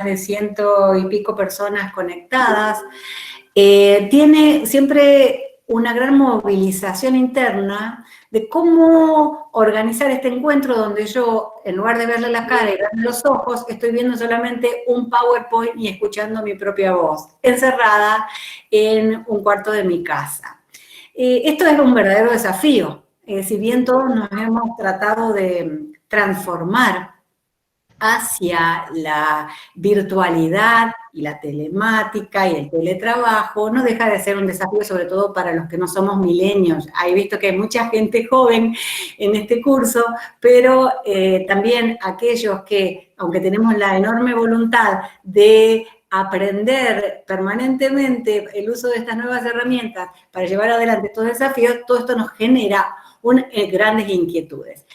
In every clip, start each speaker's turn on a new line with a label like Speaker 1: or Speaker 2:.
Speaker 1: de 100 y pico personas conectadas. Tiene siempre una gran movilización interna de cómo organizar este encuentro donde yo, en lugar de verle la cara y verle los ojos, estoy viendo solamente un PowerPoint y escuchando mi propia voz, encerrada en un cuarto de mi casa. Esto es un verdadero desafío. Si bien todos nos hemos tratado de transformar hacia la virtualidad y la telemática y el teletrabajo, no deja de ser un desafío, sobre todo para los que no somos milenios. He visto que hay mucha gente joven en este curso, pero también aquellos que, aunque tenemos la enorme voluntad de aprender permanentemente el uso de estas nuevas herramientas para llevar adelante estos desafíos, todo esto nos genera grandes inquietudes.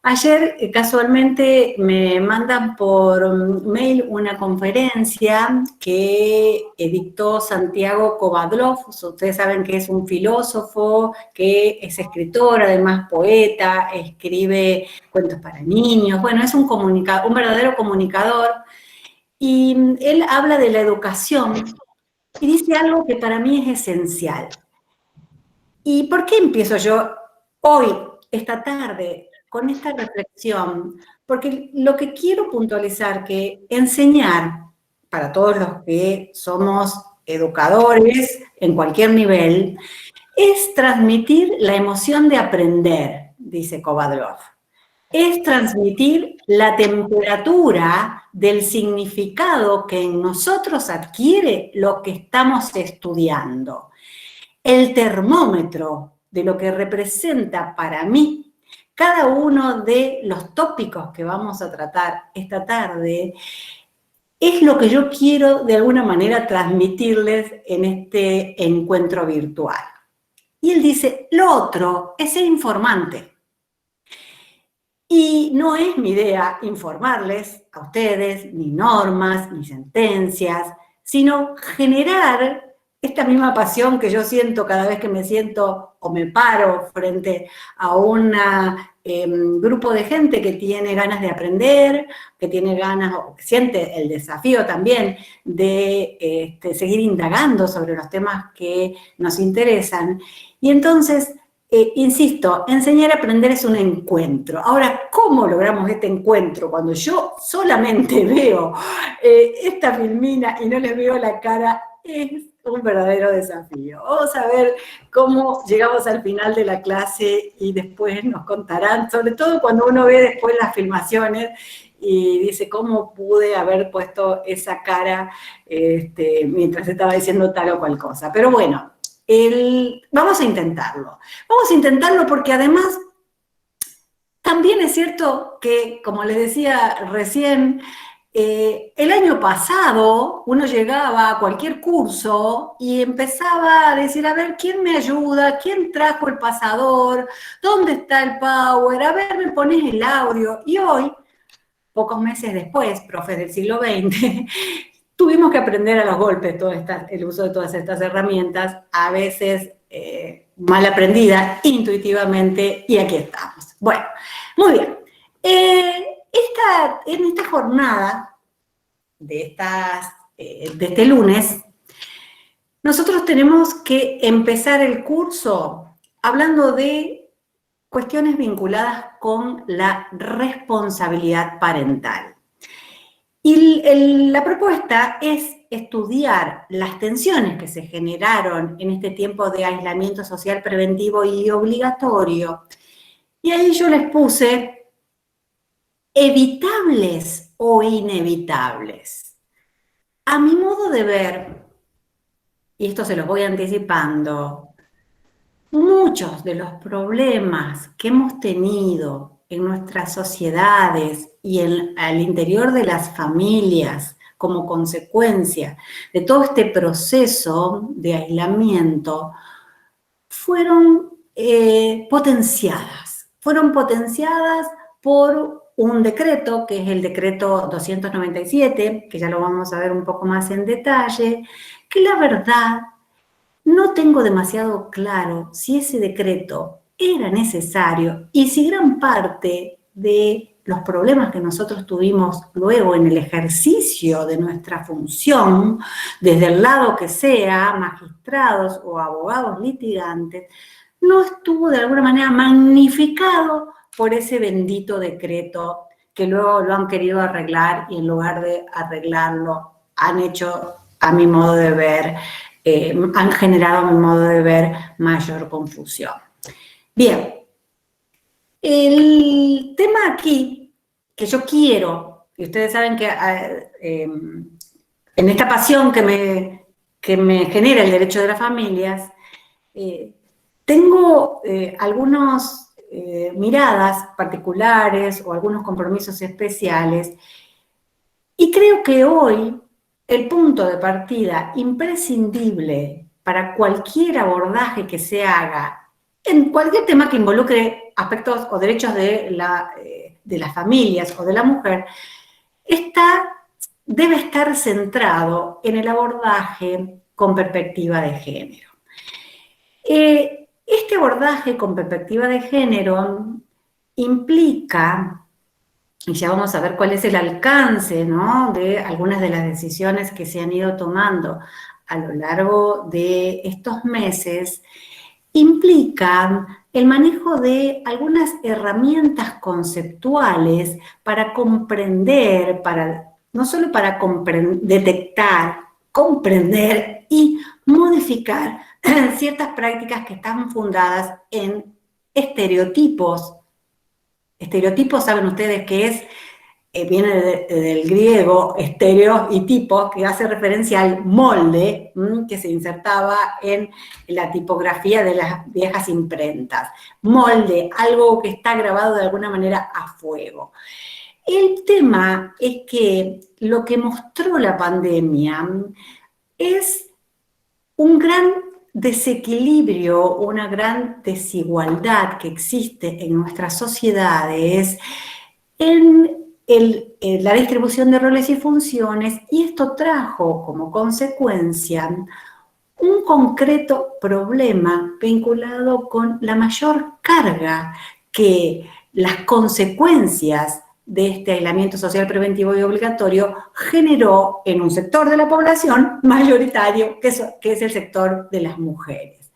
Speaker 1: Ayer, casualmente, me mandan por mail una conferencia que dictó Santiago Kovadlov. Ustedes saben que es un filósofo, que es escritor, además poeta, escribe cuentos para niños. Bueno, es un verdadero comunicador. Y él habla de la educación y dice algo que para mí es esencial. ¿Y por qué empiezo yo hoy, esta tarde, con esta reflexión? Porque lo que quiero puntualizar, que enseñar, para todos los que somos educadores en cualquier nivel, es transmitir la emoción de aprender, dice Kovadlov. Es transmitir la temperatura del significado que en nosotros adquiere lo que estamos estudiando. El termómetro de lo que representa para mí cada uno de los tópicos que vamos a tratar esta tarde es lo que yo quiero de alguna manera transmitirles en este encuentro virtual. Y él dice, lo otro es ser informante. Y no es mi idea informarles a ustedes ni normas, ni sentencias, sino generar esta misma pasión que yo siento cada vez que me siento o me paro frente a un grupo de gente que tiene ganas de aprender, que tiene ganas o que siente el desafío también de seguir indagando sobre los temas que nos interesan. Y entonces, insisto, enseñar a aprender es un encuentro. Ahora, ¿cómo logramos este encuentro? Cuando yo solamente veo esta filmina y no les veo la cara, es un verdadero desafío. Vamos a ver cómo llegamos al final de la clase y después nos contarán, sobre todo cuando uno ve después las filmaciones y dice, ¿cómo pude haber puesto esa cara mientras estaba diciendo tal o cual cosa? Pero bueno, vamos a intentarlo. Vamos a intentarlo porque además también es cierto que, como les decía recién, el año pasado uno llegaba a cualquier curso y empezaba a decir, a ver, ¿quién me ayuda? ¿Quién trajo el pasador? ¿Dónde está el power? A ver, ¿me pones el audio? Y hoy, pocos meses después, profes del siglo XX, tuvimos que aprender a los golpes el uso de todas estas herramientas, a veces mal aprendida, intuitivamente, y aquí estamos. Bueno, muy bien. En esta jornada de este lunes, nosotros tenemos que empezar el curso hablando de cuestiones vinculadas con la responsabilidad parental. Y la propuesta es estudiar las tensiones que se generaron en este tiempo de aislamiento social preventivo y obligatorio. Y ahí yo les puse evitables o inevitables. A mi modo de ver, y esto se los voy anticipando, muchos de los problemas que hemos tenido en nuestras sociedades y al interior de las familias como consecuencia de todo este proceso de aislamiento fueron potenciadas. Fueron potenciadas por un decreto, que es el decreto 297, que ya lo vamos a ver un poco más en detalle, que la verdad no tengo demasiado claro si ese decreto era necesario y si gran parte de los problemas que nosotros tuvimos luego en el ejercicio de nuestra función, desde el lado que sea, magistrados o abogados litigantes, no estuvo de alguna manera magnificado por ese bendito decreto que luego lo han querido arreglar y en lugar de arreglarlo han hecho, a mi modo de ver, han generado, a mi modo de ver, mayor confusión. Bien, el tema aquí que yo quiero, y ustedes saben que en esta pasión que me genera el derecho de las familias, tengo algunas miradas particulares o algunos compromisos especiales, y creo que hoy el punto de partida imprescindible para cualquier abordaje que se haga en cualquier tema que involucre aspectos o derechos de las familias o de la mujer, debe estar centrado en el abordaje con perspectiva de género. Este abordaje con perspectiva de género implica, y ya vamos a ver cuál es el alcance, ¿no?, de algunas de las decisiones que se han ido tomando a lo largo de estos meses, implican el manejo de algunas herramientas conceptuales para comprender, no solo para detectar, comprender y modificar ciertas prácticas que están fundadas en estereotipos. Estereotipos, saben ustedes que viene del griego estéreo y tipo, que hace referencia al molde que se insertaba en la tipografía de las viejas imprentas. Molde, algo que está grabado de alguna manera a fuego. El tema es que lo que mostró la pandemia es un gran desequilibrio, una gran desigualdad que existe en nuestras sociedades en la distribución de roles y funciones, y esto trajo como consecuencia un concreto problema vinculado con la mayor carga que las consecuencias de este aislamiento social preventivo y obligatorio generó en un sector de la población mayoritario, que es el sector de las mujeres.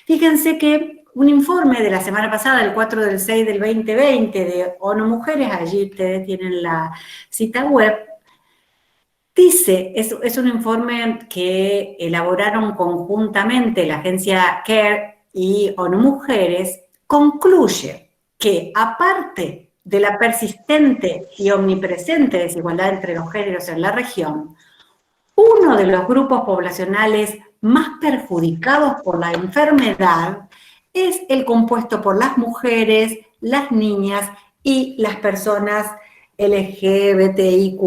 Speaker 1: Fíjense que un informe de la semana pasada, el 4/6/2020, de ONU Mujeres, allí ustedes tienen la cita web, dice, es un informe que elaboraron conjuntamente la agencia CARE y ONU Mujeres, concluye que aparte de la persistente y omnipresente desigualdad entre los géneros en la región, uno de los grupos poblacionales más perjudicados por la enfermedad es el compuesto por las mujeres, las niñas y las personas LGBTIQ+.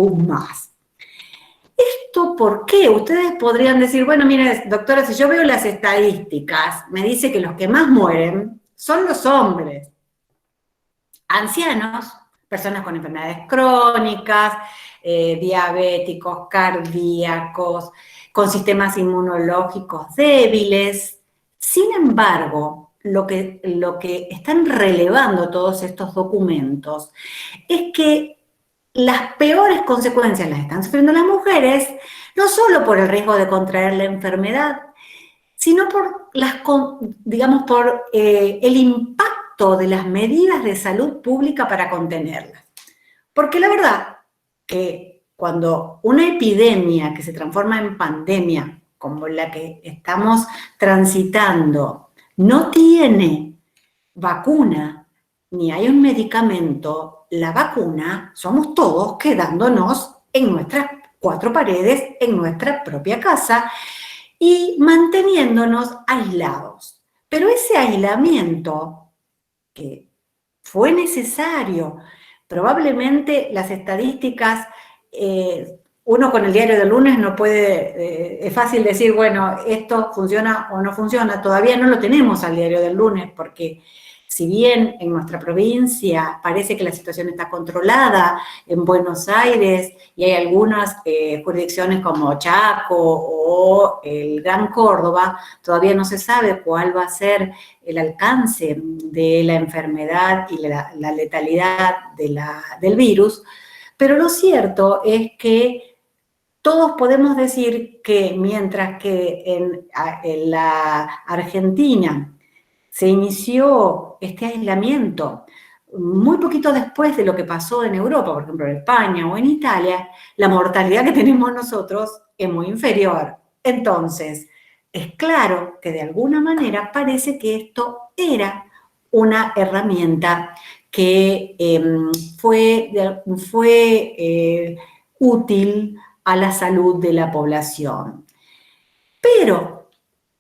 Speaker 1: ¿Esto por qué? Ustedes podrían decir, bueno, mire, doctora, si yo veo las estadísticas, me dice que los que más mueren son los hombres. Ancianos, personas con enfermedades crónicas, diabéticos, cardíacos, con sistemas inmunológicos débiles. Sin embargo, lo que están relevando todos estos documentos es que las peores consecuencias las están sufriendo las mujeres, no solo por el riesgo de contraer la enfermedad, sino por el impacto de las medidas de salud pública para contenerlas. Porque la verdad que cuando una epidemia que se transforma en pandemia, como la que estamos transitando, no tiene vacuna, ni hay un medicamento, la vacuna somos todos quedándonos en nuestras cuatro paredes, en nuestra propia casa y manteniéndonos aislados. Pero ese aislamiento que fue necesario, probablemente las estadísticas, uno con el diario del lunes no puede, es fácil decir, bueno, esto funciona o no funciona, todavía no lo tenemos al diario del lunes porque Si bien en nuestra provincia parece que la situación está controlada, en Buenos Aires, y hay algunas jurisdicciones como Chaco o el Gran Córdoba, todavía no se sabe cuál va a ser el alcance de la enfermedad y la letalidad del virus, pero lo cierto es que todos podemos decir que mientras que en la Argentina se inició este aislamiento muy poquito después de lo que pasó en Europa, por ejemplo en España o en Italia, la mortalidad que tenemos nosotros es muy inferior. Entonces, es claro que de alguna manera parece que esto era una herramienta que fue útil a la salud de la población. Pero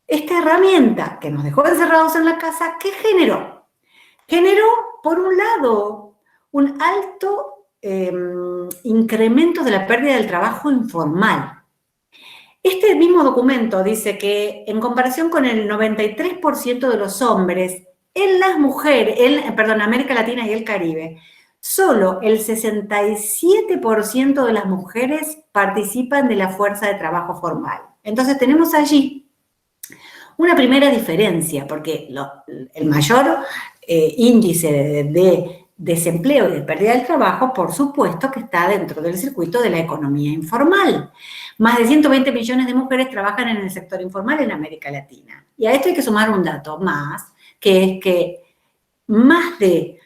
Speaker 1: esta herramienta que nos dejó encerrados en la casa, ¿qué generó? Generó, por un lado, un alto incremento de la pérdida del trabajo informal. Este mismo documento dice que en comparación con el 93% de los hombres, en las mujeres, en América Latina y el Caribe, solo el 67% de las mujeres participan de la fuerza de trabajo formal. Entonces tenemos allí una primera diferencia, porque el mayor índice de desempleo y de pérdida del trabajo, por supuesto que está dentro del circuito de la economía informal. Más de 120 millones de mujeres trabajan en el sector informal en América Latina. Y a esto hay que sumar un dato más, que es que más del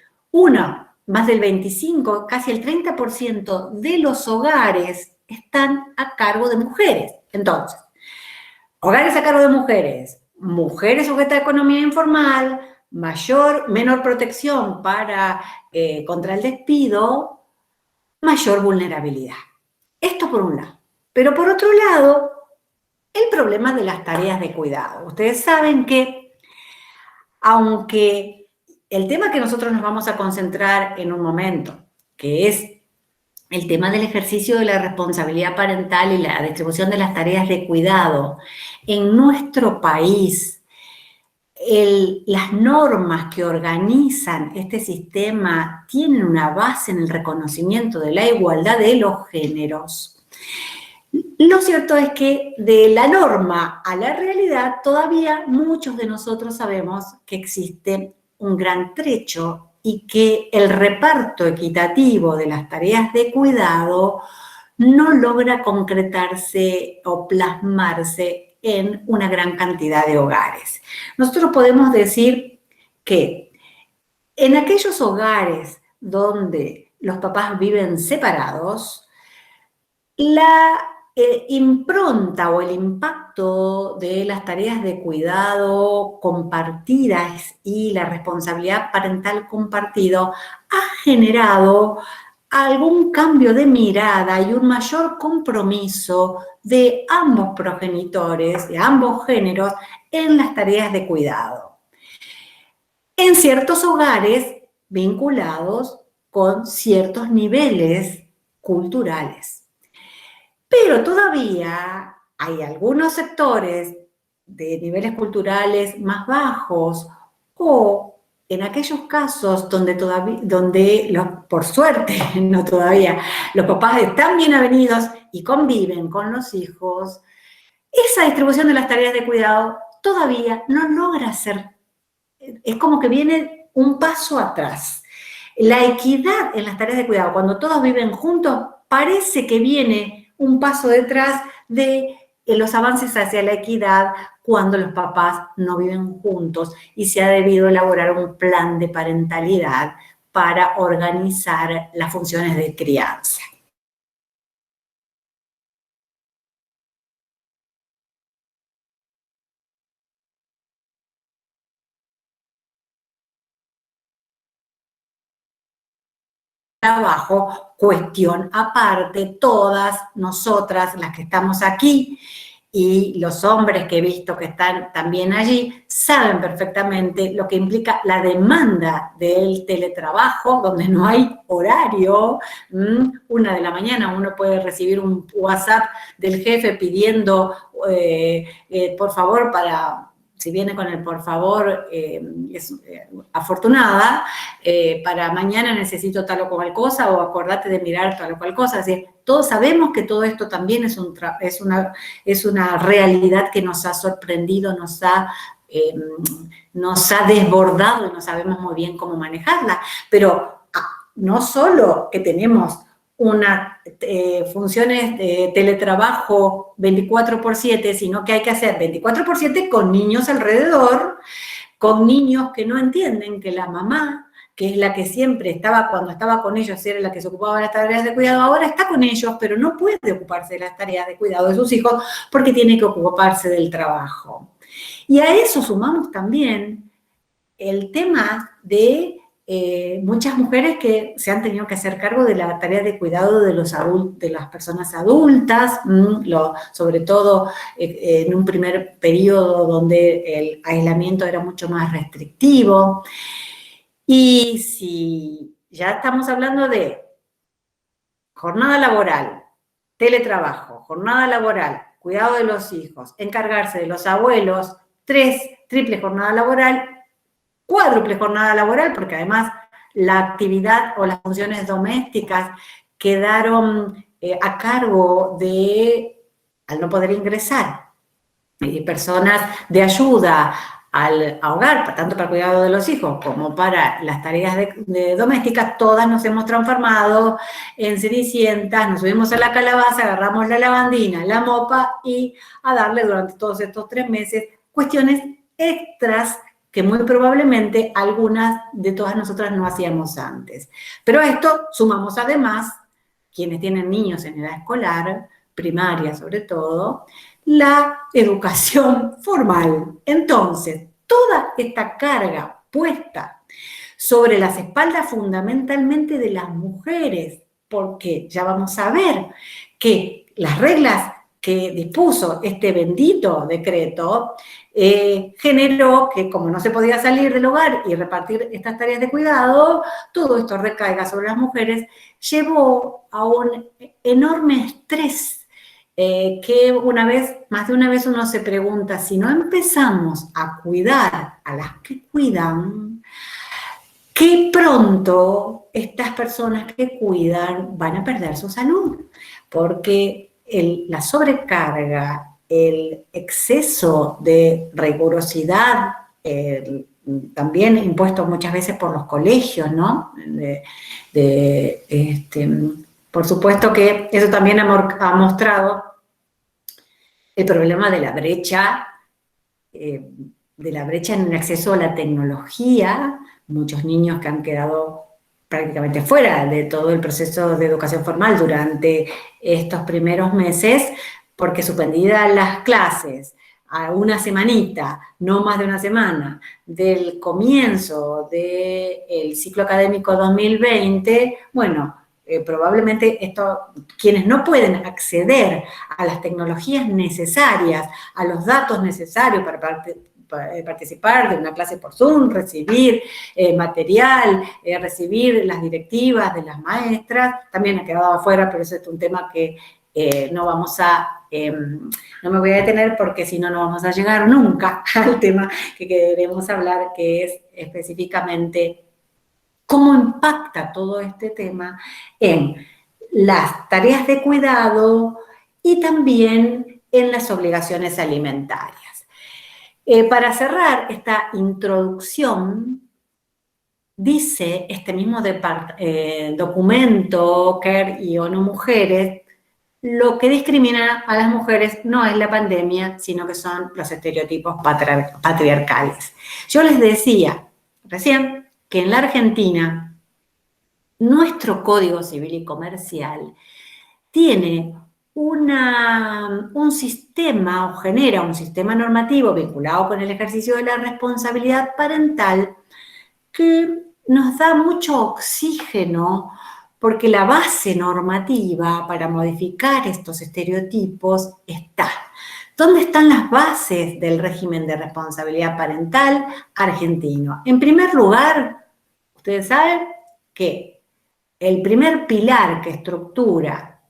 Speaker 1: 25, casi el 30% de los hogares están a cargo de mujeres. Entonces, hogares a cargo de mujeres, mujeres sujetas a economía informal, menor protección contra el despido, mayor vulnerabilidad. Esto por un lado. Pero por otro lado, el problema de las tareas de cuidado. Ustedes saben que, aunque el tema que nosotros nos vamos a concentrar en un momento, que es el tema del ejercicio de la responsabilidad parental y la distribución de las tareas de cuidado, en nuestro país, las normas que organizan este sistema tienen una base en el reconocimiento de la igualdad de los géneros. Lo cierto es que de la norma a la realidad todavía muchos de nosotros sabemos que existe un gran trecho y que el reparto equitativo de las tareas de cuidado no logra concretarse o plasmarse en una gran cantidad de hogares. Nosotros podemos decir que en aquellos hogares donde los papás viven separados, la impronta o el impacto de las tareas de cuidado compartidas y la responsabilidad parental compartido ha generado algún cambio de mirada y un mayor compromiso de ambos progenitores, de ambos géneros, en las tareas de cuidado. En ciertos hogares vinculados con ciertos niveles culturales. Pero todavía hay algunos sectores de niveles culturales más bajos o en aquellos casos donde por suerte, no todavía, los papás están bien avenidos y conviven con los hijos, esa distribución de las tareas de cuidado todavía no logra ser, es como que viene un paso atrás. La equidad en las tareas de cuidado, cuando todos viven juntos, parece que viene un paso detrás de los avances hacia la equidad cuando los papás no viven juntos y se ha debido elaborar un plan de parentalidad para organizar las funciones de crianza. Trabajo, cuestión aparte, todas nosotras, las que estamos aquí, y los hombres que he visto que están también allí, saben perfectamente lo que implica la demanda del teletrabajo, donde no hay horario. 1 de la mañana uno puede recibir un WhatsApp del jefe pidiendo, por favor, para si viene con el por favor, es afortunada, para mañana necesito tal o cual cosa, o acordate de mirar tal o cual cosa. Es decir, todos sabemos que todo esto también es una realidad que nos ha sorprendido, nos ha desbordado y no sabemos muy bien cómo manejarla. Pero no solo que tenemos unas funciones de teletrabajo 24/7, sino que hay que hacer 24/7 con niños alrededor, con niños que no entienden que la mamá, que es la que siempre estaba, cuando estaba con ellos, era la que se ocupaba de las tareas de cuidado, ahora está con ellos, pero no puede ocuparse de las tareas de cuidado de sus hijos porque tiene que ocuparse del trabajo. Y a eso sumamos también el tema de muchas mujeres que se han tenido que hacer cargo de la tarea de cuidado de las personas adultas, sobre todo en un primer periodo donde el aislamiento era mucho más restrictivo. Y si ya estamos hablando de jornada laboral, teletrabajo, jornada laboral, cuidado de los hijos, encargarse de los abuelos, triple jornada laboral, cuádruple jornada laboral, porque además la actividad o las funciones domésticas quedaron a cargo de, al no poder ingresar, personas de ayuda al hogar, tanto para el cuidado de los hijos como para las tareas domésticas. Todas nos hemos transformado en cenicientas, nos subimos a la calabaza, agarramos la lavandina, la mopa y a darle durante todos estos 3 meses cuestiones extras que muy probablemente algunas de todas nosotras no hacíamos antes. Pero a esto sumamos además, quienes tienen niños en edad escolar, primaria sobre todo, la educación formal. Entonces, toda esta carga puesta sobre las espaldas fundamentalmente de las mujeres, porque ya vamos a ver que las reglas que dispuso este bendito decreto generó que, como no se podía salir del hogar y repartir estas tareas de cuidado, todo esto recaiga sobre las mujeres, llevó a un enorme estrés que más de una vez uno se pregunta, si no empezamos a cuidar a las que cuidan, qué pronto estas personas que cuidan van a perder su salud, porque la sobrecarga, el exceso de rigurosidad, también impuesto muchas veces por los colegios, ¿no? Por supuesto que eso también ha mostrado el problema de la brecha en el acceso a la tecnología, muchos niños que han quedado prácticamente fuera de todo el proceso de educación formal durante estos primeros meses, porque suspendidas las clases a una semanita, no más de una semana, del comienzo del ciclo académico 2020, bueno, probablemente quienes no pueden acceder a las tecnologías necesarias, a los datos necesarios para participar de una clase por Zoom, recibir material, recibir las directivas de las maestras, también ha quedado afuera, pero eso es un tema que no me voy a detener porque si no, no vamos a llegar nunca al tema que queremos hablar, que es específicamente cómo impacta todo este tema en las tareas de cuidado y también en las obligaciones alimentarias. Para cerrar esta introducción, dice este mismo documento, CARE y ONU Mujeres, lo que discrimina a las mujeres no es la pandemia, sino que son los estereotipos patriarcales. Yo les decía recién que en la Argentina nuestro Código Civil y Comercial tiene un sistema o genera un sistema normativo vinculado con el ejercicio de la responsabilidad parental que nos da mucho oxígeno porque la base normativa para modificar estos estereotipos está. ¿Dónde están las bases del régimen de responsabilidad parental argentino? En primer lugar, ustedes saben que el primer pilar que estructura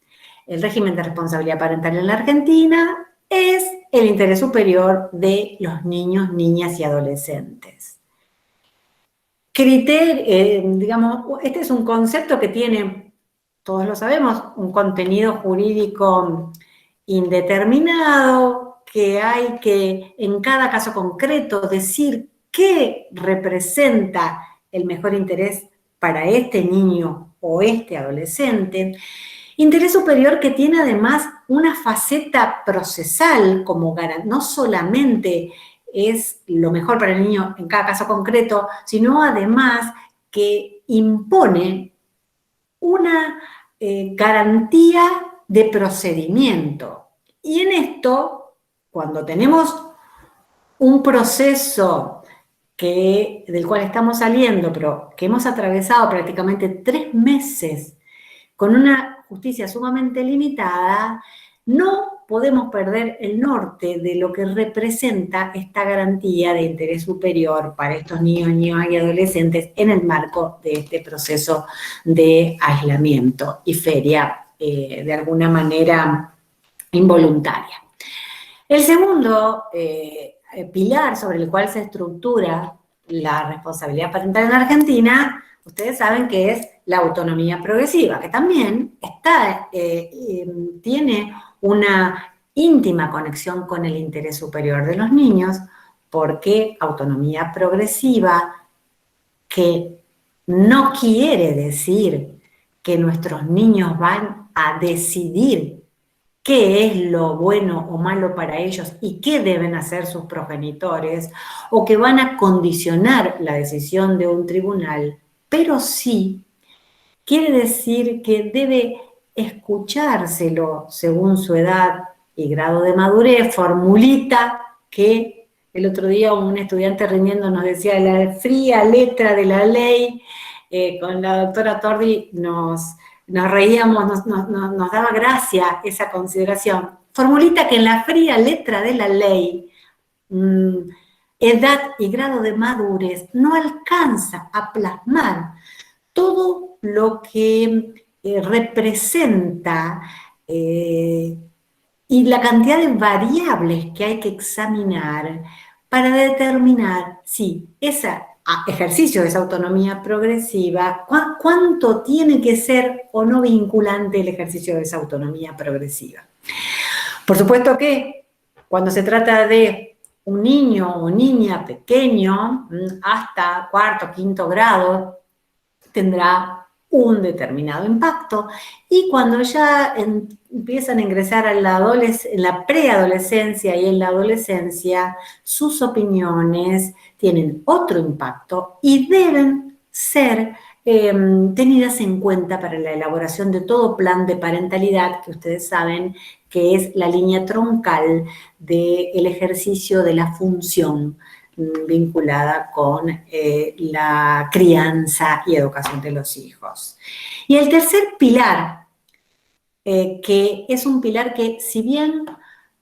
Speaker 1: el régimen de responsabilidad parental en la Argentina es el interés superior de los niños, niñas y adolescentes. Digamos, este es un concepto que tiene, todos lo sabemos, un contenido jurídico indeterminado, que hay que, en cada caso concreto, decir qué representa el mejor interés para este niño o este adolescente. Interés superior que tiene además una faceta procesal, como no solamente es lo mejor para el niño en cada caso concreto, sino además que impone una garantía de procedimiento. Y en esto, cuando tenemos un proceso del cual estamos saliendo, pero que hemos atravesado prácticamente 3 meses con una justicia sumamente limitada, no podemos perder el norte de lo que representa esta garantía de interés superior para estos niños, niñas y adolescentes en el marco de este proceso de aislamiento y feria, de alguna manera involuntaria. El segundo pilar sobre el cual se estructura la responsabilidad parental en Argentina, ustedes saben que es la autonomía progresiva, que también tiene una íntima conexión con el interés superior de los niños, porque autonomía progresiva, que no quiere decir que nuestros niños van a decidir qué es lo bueno o malo para ellos y qué deben hacer sus progenitores, o que van a condicionar la decisión de un tribunal, pero sí quiere decir que debe escuchárselo según su edad y grado de madurez, formulita que el otro día un estudiante rindiendo nos decía la fría letra de la ley, con la doctora Tordi nos reíamos, nos daba gracia esa consideración. Formulita que en la fría letra de la ley, edad y grado de madurez no alcanza a plasmar todo lo que representa y la cantidad de variables que hay que examinar para determinar si ese ejercicio de esa autonomía progresiva, cuánto tiene que ser o no vinculante el ejercicio de esa autonomía progresiva. Por supuesto que cuando se trata de un niño o niña pequeño, hasta cuarto, quinto grado, tendrá un determinado impacto, y cuando ya empiezan a ingresar en la preadolescencia y en la adolescencia, sus opiniones tienen otro impacto y deben ser tenidas en cuenta para la elaboración de todo plan de parentalidad, que ustedes saben que es la línea troncal del ejercicio de la función vinculada con la crianza y educación de los hijos. Y el tercer pilar, que es un pilar que, si bien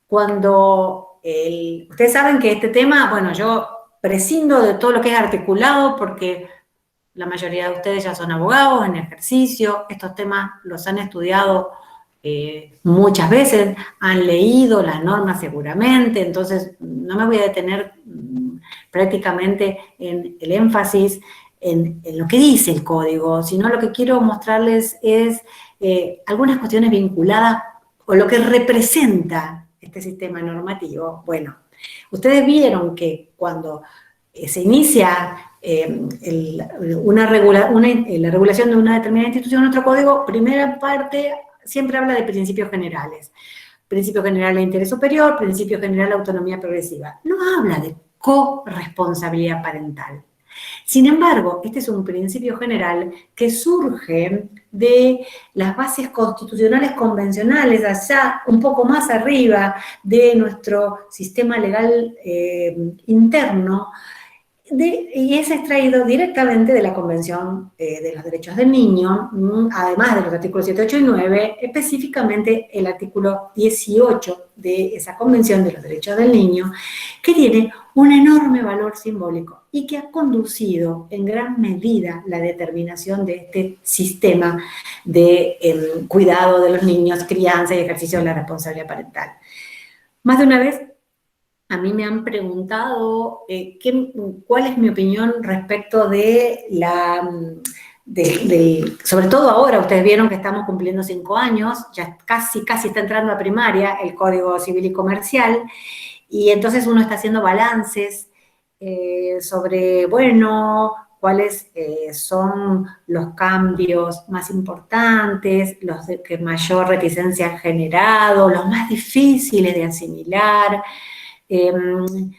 Speaker 1: ustedes saben que este tema, bueno, yo prescindo de todo lo que es articulado, porque la mayoría de ustedes ya son abogados en ejercicio, estos temas los han estudiado muchas veces, han leído las normas seguramente, entonces no me voy a detener prácticamente en el énfasis en lo que dice el código, sino lo que quiero mostrarles es algunas cuestiones vinculadas o lo que representa este sistema normativo. Bueno, ustedes vieron que cuando se inicia la regulación de una determinada institución, nuestro código, primera parte, siempre habla de principios generales. Principio general de interés superior, principio general de autonomía progresiva. No habla de corresponsabilidad parental. Sin embargo, este es un principio general que surge de las bases constitucionales convencionales, allá un poco más arriba de nuestro sistema legal interno, y es extraído directamente de la Convención de los Derechos del Niño, además de los artículos 7, 8 y 9, específicamente el artículo 18 de esa Convención de los Derechos del Niño, que tiene un enorme valor simbólico y que ha conducido en gran medida la determinación de este sistema de cuidado de los niños, crianza y ejercicio de la responsabilidad parental. Más de una vez A mí me han preguntado cuál es mi opinión respecto de sobre todo ahora, ustedes vieron que estamos cumpliendo 5 años, ya casi está entrando a primaria el Código Civil y Comercial, y entonces uno está haciendo balances sobre, bueno, cuáles son los cambios más importantes, los que mayor reticencia han generado, los más difíciles de asimilar,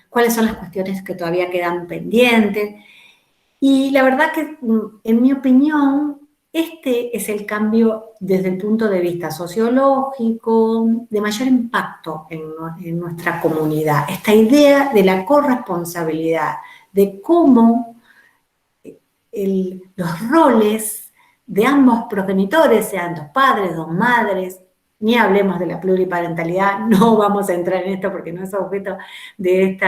Speaker 1: cuáles son las cuestiones que todavía quedan pendientes. Y la verdad que, en mi opinión, este es el cambio desde el punto de vista sociológico de mayor impacto en nuestra comunidad. Esta idea de la corresponsabilidad, de cómo los roles de ambos progenitores, sean dos padres, dos madres, ni hablemos de la pluriparentalidad, no vamos a entrar en esto porque no es objeto de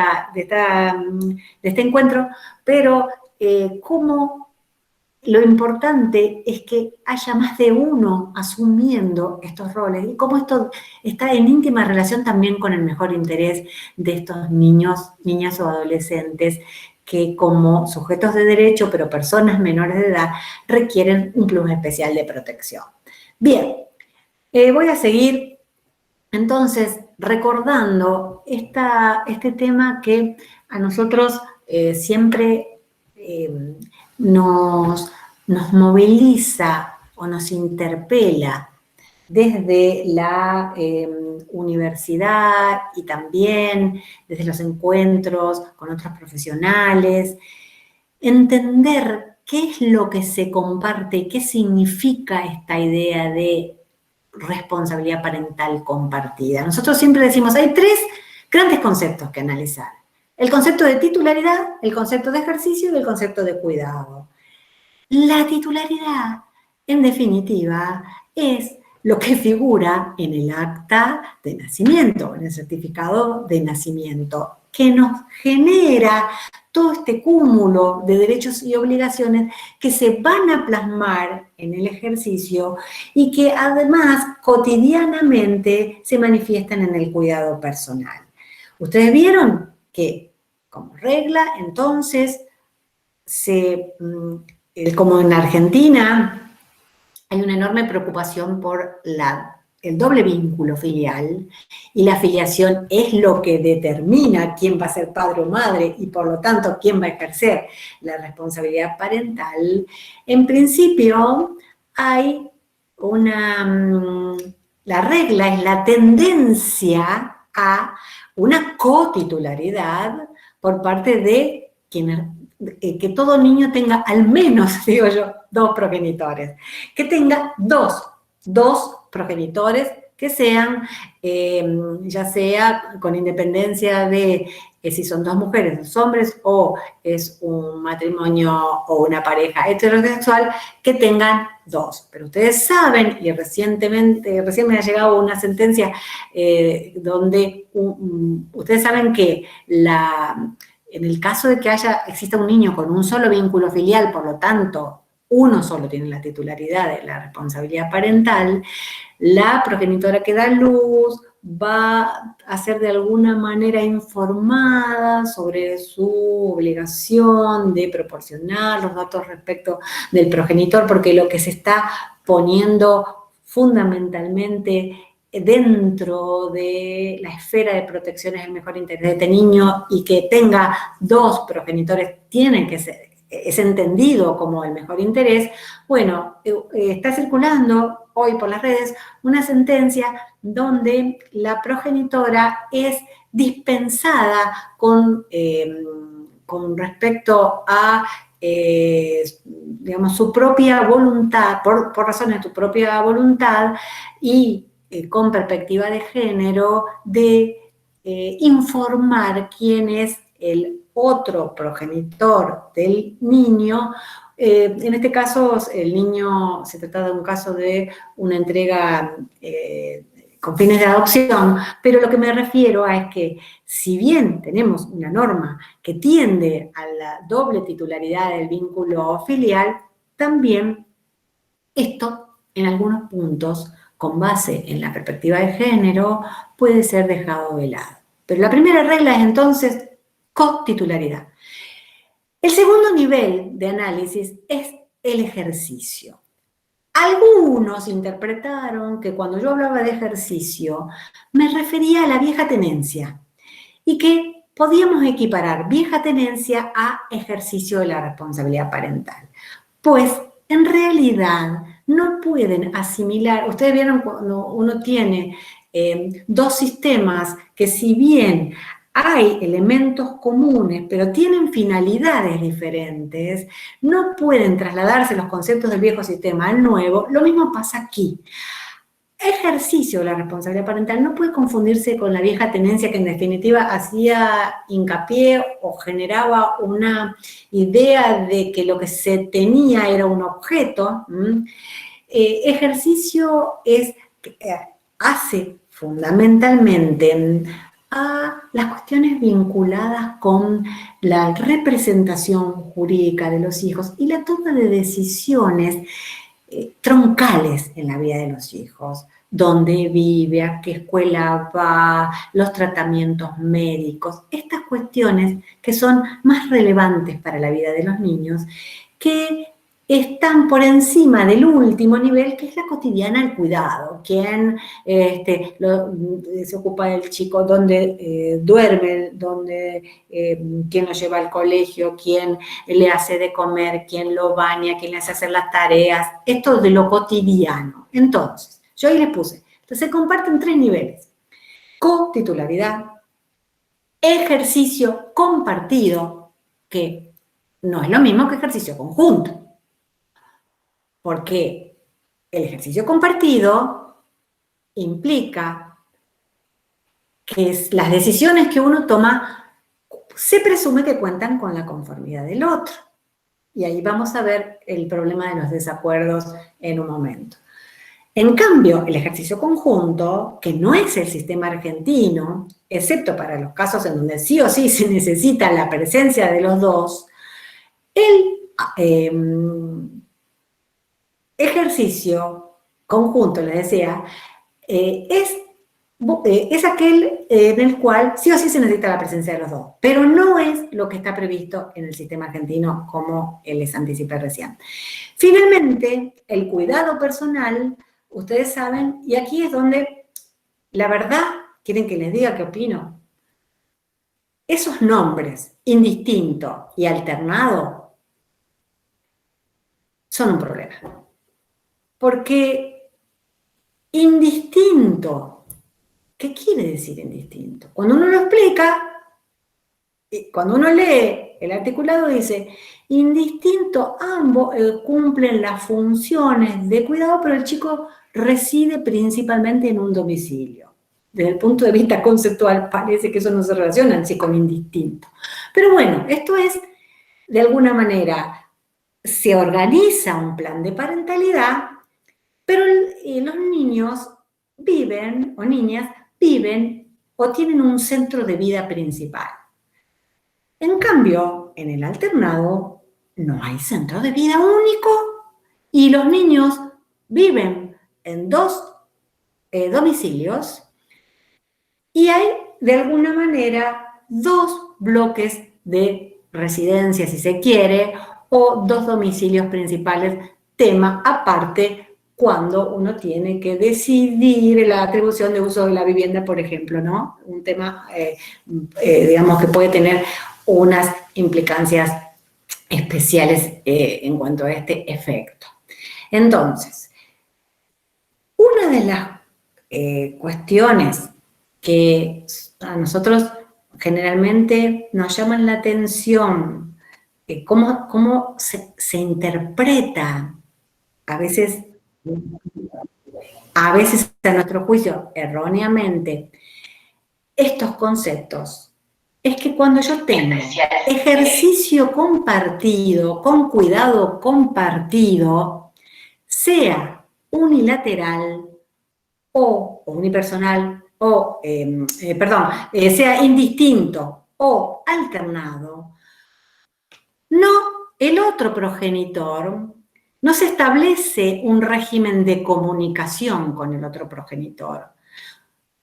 Speaker 1: este encuentro, pero cómo lo importante es que haya más de uno asumiendo estos roles y cómo esto está en íntima relación también con el mejor interés de estos niños, niñas o adolescentes que como sujetos de derecho, pero personas menores de edad, requieren un plus especial de protección. Bien, voy a seguir entonces recordando este tema que a nosotros siempre nos moviliza o nos interpela desde la universidad y también desde los encuentros con otros profesionales, entender qué es lo que se comparte y qué significa esta idea de responsabilidad parental compartida. Nosotros siempre decimos, hay 3 grandes conceptos que analizar. El concepto de titularidad, el concepto de ejercicio y el concepto de cuidado. La titularidad, en definitiva, es lo que figura en el acta de nacimiento, en el certificado de nacimiento, que nos genera todo este cúmulo de derechos y obligaciones que se van a plasmar en el ejercicio y que además cotidianamente se manifiestan en el cuidado personal. Ustedes vieron que, como regla, entonces, como en Argentina, hay una enorme preocupación por el doble vínculo filial, y la filiación es lo que determina quién va a ser padre o madre y por lo tanto quién va a ejercer la responsabilidad parental. En principio hay la regla es la tendencia a una cotitularidad por parte de quienes, que todo niño tenga al menos, digo yo, 2 progenitores, que tenga dos progenitores que sean, ya sea con independencia de si son 2 mujeres, 2 hombres, o es un matrimonio o una pareja heterosexual, que tengan 2. Pero ustedes saben, y recién me ha llegado una sentencia donde ustedes saben que en el caso de que exista un niño con un solo vínculo filial, por lo tanto, uno solo tiene la titularidad de la responsabilidad parental, la progenitora que da luz va a ser de alguna manera informada sobre su obligación de proporcionar los datos respecto del progenitor, porque lo que se está poniendo fundamentalmente dentro de la esfera de protección es el mejor interés de este niño, y que tenga 2 progenitores tienen que ser, es entendido como el mejor interés. Bueno, está circulando hoy por las redes una sentencia donde la progenitora es dispensada con respecto a digamos, su propia voluntad, por razones de su propia voluntad y con perspectiva de género, de informar quién es el otro progenitor del niño. En este caso, el niño, se trata de un caso de una entrega con fines de adopción, pero lo que me refiero es que, si bien tenemos una norma que tiende a la doble titularidad del vínculo filial, también esto, en algunos puntos, con base en la perspectiva de género, puede ser dejado de lado. Pero la primera regla es entonces cotitularidad. El segundo nivel de análisis es el ejercicio. Algunos interpretaron que cuando yo hablaba de ejercicio me refería a la vieja tenencia y que podíamos equiparar vieja tenencia a ejercicio de la responsabilidad parental. Pues en realidad no pueden asimilar, ustedes vieron cuando uno tiene dos sistemas que si bien hay elementos comunes, pero tienen finalidades diferentes, no pueden trasladarse los conceptos del viejo sistema al nuevo. Lo mismo pasa aquí. Ejercicio de la responsabilidad parental no puede confundirse con la vieja tenencia que en definitiva hacía hincapié o generaba una idea de que lo que se tenía era un objeto. Ejercicio hace fundamentalmente a las cuestiones vinculadas con la representación jurídica de los hijos y la toma de decisiones troncales en la vida de los hijos. Dónde vive, a qué escuela va, los tratamientos médicos, estas cuestiones que son más relevantes para la vida de los niños, que están por encima del último nivel, que es la cotidiana, el cuidado. ¿Quién se ocupa del chico? ¿Dónde duerme? ¿Quién lo lleva al colegio? ¿Quién le hace de comer? ¿Quién lo baña? ¿Quién le hace hacer las tareas? Esto de lo cotidiano. Entonces, yo ahí les puse. Entonces, se comparten 3 niveles. Cotitularidad, ejercicio compartido, que no es lo mismo que ejercicio conjunto. Porque el ejercicio compartido implica que las decisiones que uno toma se presume que cuentan con la conformidad del otro. Y ahí vamos a ver el problema de los desacuerdos en un momento. En cambio, el ejercicio conjunto, que no es el sistema argentino, excepto para los casos en donde sí o sí se necesita la presencia de los dos, ejercicio conjunto, les decía, es aquel en el cual sí o sí se necesita la presencia de los dos, pero no es lo que está previsto en el sistema argentino, como les anticipé recién. Finalmente, el cuidado personal, ustedes saben, y aquí es donde, la verdad, ¿quieren que les diga qué opino? Esos nombres, indistinto y alternado, son un problema. Porque indistinto, ¿qué quiere decir indistinto? Cuando uno lo explica, cuando uno lee el articulado dice, indistinto, ambos cumplen las funciones de cuidado, pero el chico reside principalmente en un domicilio. Desde el punto de vista conceptual parece que eso no se relaciona en sí con indistinto. Pero bueno, esto es, de alguna manera, se organiza un plan de parentalidad, pero los niños viven, o niñas, viven o tienen un centro de vida principal. En cambio, en el alternado no hay centro de vida único y los niños viven en 2 domicilios y hay, de alguna manera, 2 bloques de residencia, si se quiere, o 2 domicilios principales, tema aparte cuando uno tiene que decidir la atribución de uso de la vivienda, por ejemplo, ¿no? Un tema, digamos, que puede tener unas implicancias especiales en cuanto a este efecto. Entonces, una de las cuestiones que a nosotros generalmente nos llaman la atención, cómo se interpreta a veces a nuestro juicio erróneamente estos conceptos, es que cuando yo tengo ejercicio compartido, con cuidado compartido, sea unilateral o unipersonal, o, sea indistinto o alternado, no, el otro progenitor, no se establece un régimen de comunicación con el otro progenitor,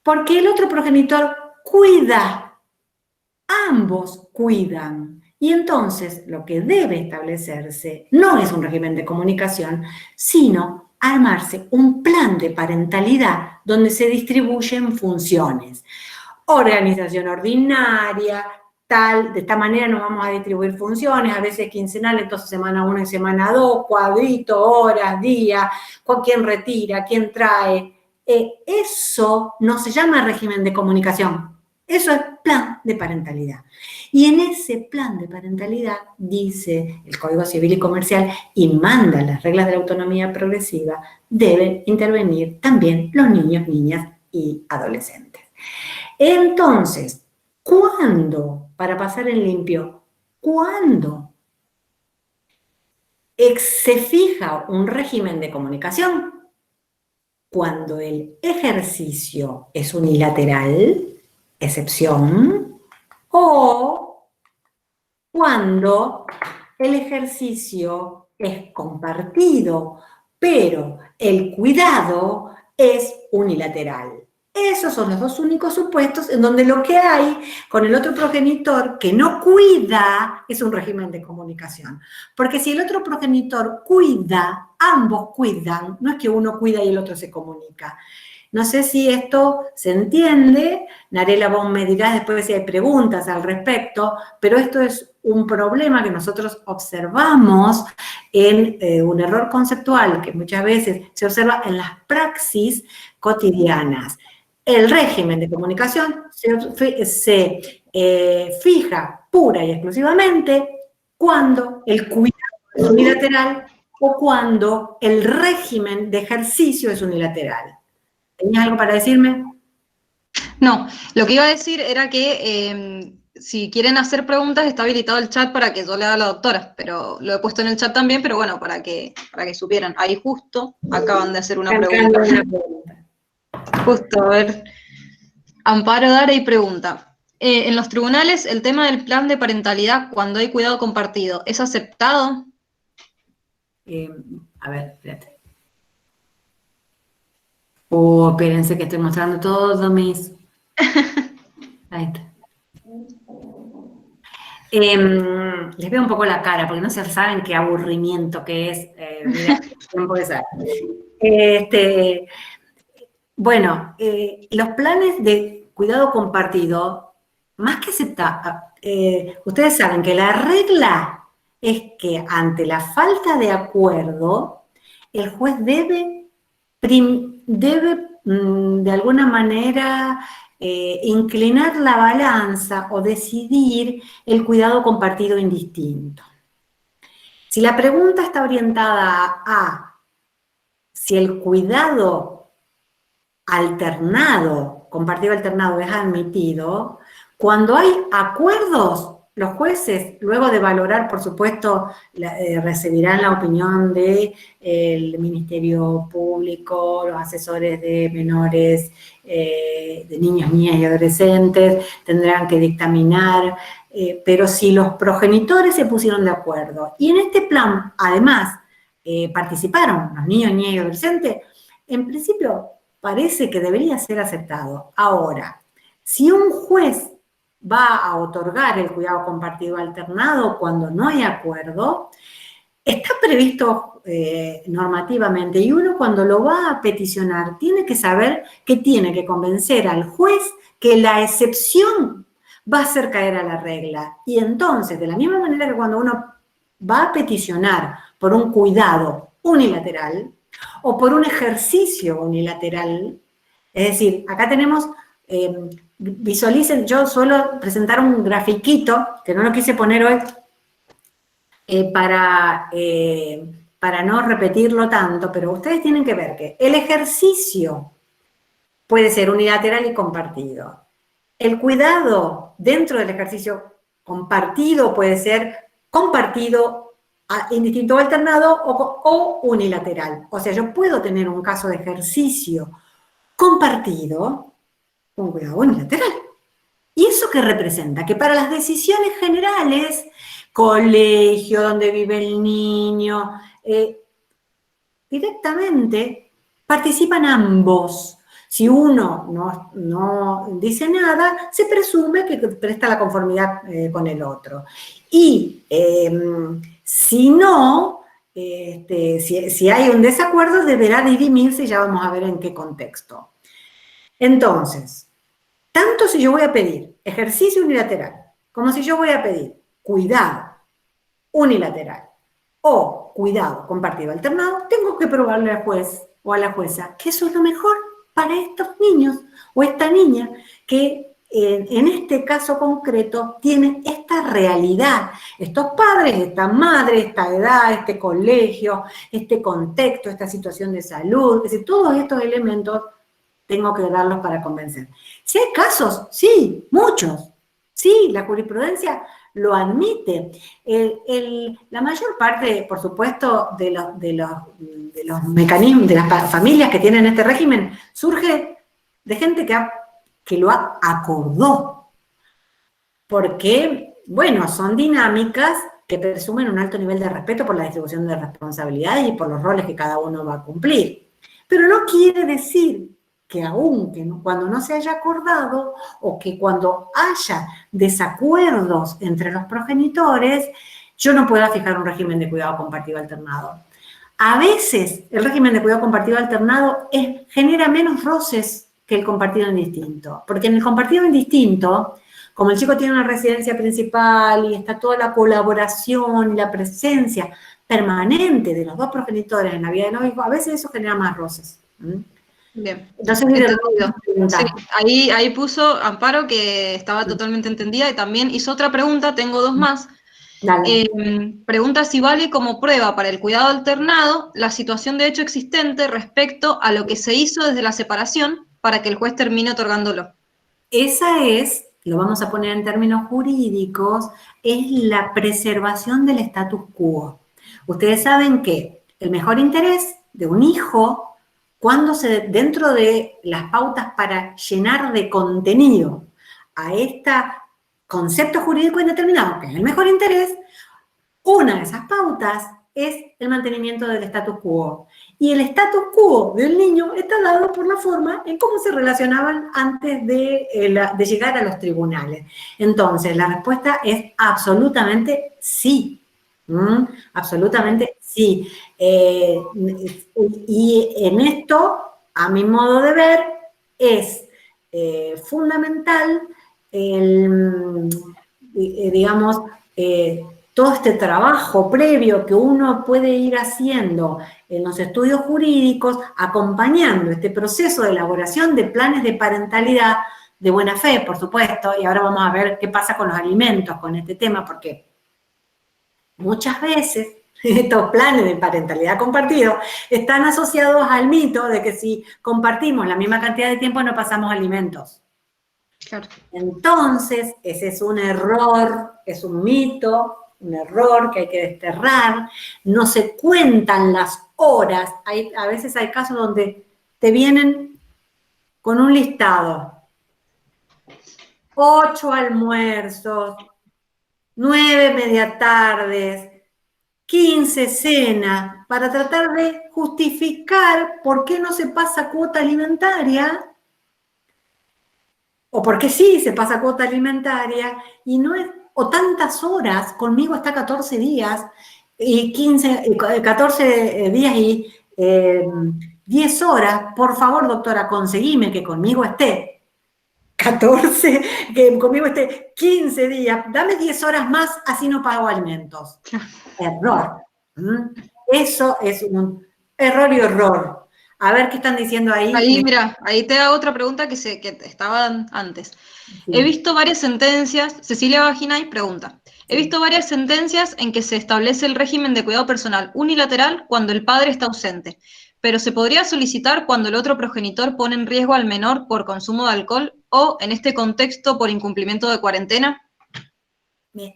Speaker 1: porque el otro progenitor cuida, ambos cuidan. Y entonces lo que debe establecerse no es un régimen de comunicación, sino armarse un plan de parentalidad donde se distribuyen funciones. Organización ordinaria, tal, de esta manera nos vamos a distribuir funciones, a veces quincenal, entonces semana 1 y semana 2, cuadrito, horas, días, quién retira, quién trae. Eso no se llama régimen de comunicación, eso es plan de parentalidad. Y en ese plan de parentalidad, dice el Código Civil y Comercial, y manda las reglas de la autonomía progresiva, deben intervenir también los niños, niñas y adolescentes. Entonces, ¿cuándo, para pasar en limpio, cuándo se fija un régimen de comunicación? Cuando el ejercicio es unilateral, excepción, o cuando el ejercicio es compartido, pero el cuidado es unilateral. Esos son los dos únicos supuestos en donde lo que hay con el otro progenitor que no cuida es un régimen de comunicación. Porque si el otro progenitor cuida, ambos cuidan, no es que uno cuida y el otro se comunica. No sé si esto se entiende, Narela, vos me dirás después si hay preguntas al respecto, pero esto es un problema que nosotros observamos en un error conceptual que muchas veces se observa en las praxis cotidianas. El régimen de comunicación se fija pura y exclusivamente cuando el cuidado es unilateral o cuando el régimen de ejercicio es unilateral. ¿Tenías algo para decirme?
Speaker 2: No, lo que iba a decir era que si quieren hacer preguntas está habilitado el chat para que yo le haga a la doctora, pero lo he puesto en el chat también, pero bueno, para que supieran. Ahí justo acaban de hacer una pregunta. Justo, a ver. Amparo Dara y pregunta. En los tribunales, el tema del plan de parentalidad cuando hay cuidado compartido, ¿es aceptado?
Speaker 1: A ver, espérate. Espérense que estoy mostrando todos mis... Ahí está. Les veo un poco la cara, porque no se saben qué aburrimiento que es. Mira, tiempo de ser. Bueno, los planes de cuidado compartido, más que aceptar, ustedes saben que la regla es que ante la falta de acuerdo, el juez debe de alguna manera inclinar la balanza o decidir el cuidado compartido indistinto. Si la pregunta está orientada a si el cuidado alternado, compartido alternado es admitido, cuando hay acuerdos, los jueces, luego de valorar, por supuesto, recibirán la opinión del Ministerio Público, los asesores de menores, de niños, niñas y adolescentes, tendrán que dictaminar, pero si los progenitores se pusieron de acuerdo, y en este plan, además, participaron los niños, niñas y adolescentes, en principio, parece que debería ser aceptado. Ahora, si un juez va a otorgar el cuidado compartido alternado cuando no hay acuerdo, está previsto normativamente y uno cuando lo va a peticionar tiene que saber que tiene que convencer al juez que la excepción va a hacer caer a la regla. Y entonces, de la misma manera que cuando uno va a peticionar por un cuidado unilateral, o por un ejercicio unilateral, es decir, acá tenemos, visualicen, yo suelo presentar un grafiquito, que no lo quise poner hoy, para no repetirlo tanto, pero ustedes tienen que ver que el ejercicio puede ser unilateral y compartido. El cuidado dentro del ejercicio compartido puede ser compartido indistinto o alternado o unilateral. O sea, yo puedo tener un caso de ejercicio compartido con cuidado unilateral. ¿Y eso qué representa? Que para las decisiones generales, colegio, donde vive el niño, directamente participan ambos. Si uno no dice nada, se presume que presta la conformidad con el otro. Y si no, si hay un desacuerdo, deberá dirimirse y ya vamos a ver en qué contexto. Entonces, tanto si yo voy a pedir ejercicio unilateral, como si yo voy a pedir cuidado unilateral o cuidado compartido alternado, tengo que probarle al juez o a la jueza que eso es lo mejor para estos niños o esta niña que en este caso concreto tiene esta realidad, estos padres, esta madre, esta edad, este colegio, este contexto, esta situación de salud, es decir, todos estos elementos tengo que darlos para convencer. Si hay casos, sí, muchos, sí, la jurisprudencia lo admite. La mayor parte, por supuesto, de los mecanismos, de las familias que tienen este régimen, surge de gente que lo acordó. Porque, bueno, son dinámicas que presumen un alto nivel de respeto por la distribución de responsabilidades y por los roles que cada uno va a cumplir. Pero no quiere decir que aún cuando no se haya acordado o que cuando haya desacuerdos entre los progenitores, yo no pueda fijar un régimen de cuidado compartido alternado. A veces el régimen de cuidado compartido alternado genera menos roces que el compartido indistinto, porque en el compartido indistinto, como el chico tiene una residencia principal y está toda la colaboración y la presencia permanente de los dos progenitores en la vida del noviazgo, a veces eso genera más roces.
Speaker 2: Bien,
Speaker 1: entonces,
Speaker 2: entendido. Sí, ahí puso Amparo que estaba totalmente entendida y también hizo otra pregunta, tengo dos más. Pregunta si vale como prueba para el cuidado alternado la situación de hecho existente respecto a lo que se hizo desde la separación para que el juez termine otorgándolo.
Speaker 1: Esa es, lo vamos a poner en términos jurídicos, es la preservación del status quo. Ustedes saben que el mejor interés de un hijo, dentro de las pautas para llenar de contenido a este concepto jurídico indeterminado, que es el mejor interés, una de esas pautas es el mantenimiento del status quo. Y el status quo del niño está dado por la forma en cómo se relacionaban antes de llegar a los tribunales. Entonces, la respuesta es absolutamente sí. Absolutamente sí. Y en esto, a mi modo de ver, es fundamental digamos, todo este trabajo previo que uno puede ir haciendo en los estudios jurídicos, acompañando este proceso de elaboración de planes de parentalidad de buena fe, por supuesto, y ahora vamos a ver qué pasa con los alimentos, con este tema, porque muchas veces estos planes de parentalidad compartido están asociados al mito de que si compartimos la misma cantidad de tiempo no pasamos alimentos. Claro. Entonces, ese es un error, es un mito, un error que hay que desterrar. No se cuentan las horas. A veces hay casos donde te vienen con un listado. 8 almuerzos, 9 media tardes, 15 cenas, para tratar de justificar por qué no se pasa cuota alimentaria, o por qué sí se pasa cuota alimentaria, y no es, o tantas horas, conmigo está 14 días, y 14 días y 10 horas, por favor, doctora, conseguime que conmigo esté 14, que conmigo esté 15 días, dame 10 horas más, así no pago alimentos. Error. Eso es un error y horror. A ver qué están diciendo ahí.
Speaker 2: Ahí, mira, ahí te hago otra pregunta que estaban antes. Sí. He visto varias sentencias, Cecilia Vaginay pregunta, he visto varias sentencias en que se establece el régimen de cuidado personal unilateral cuando el padre está ausente, pero ¿se podría solicitar cuando el otro progenitor pone en riesgo al menor por consumo de alcohol o, en este contexto, por incumplimiento de cuarentena?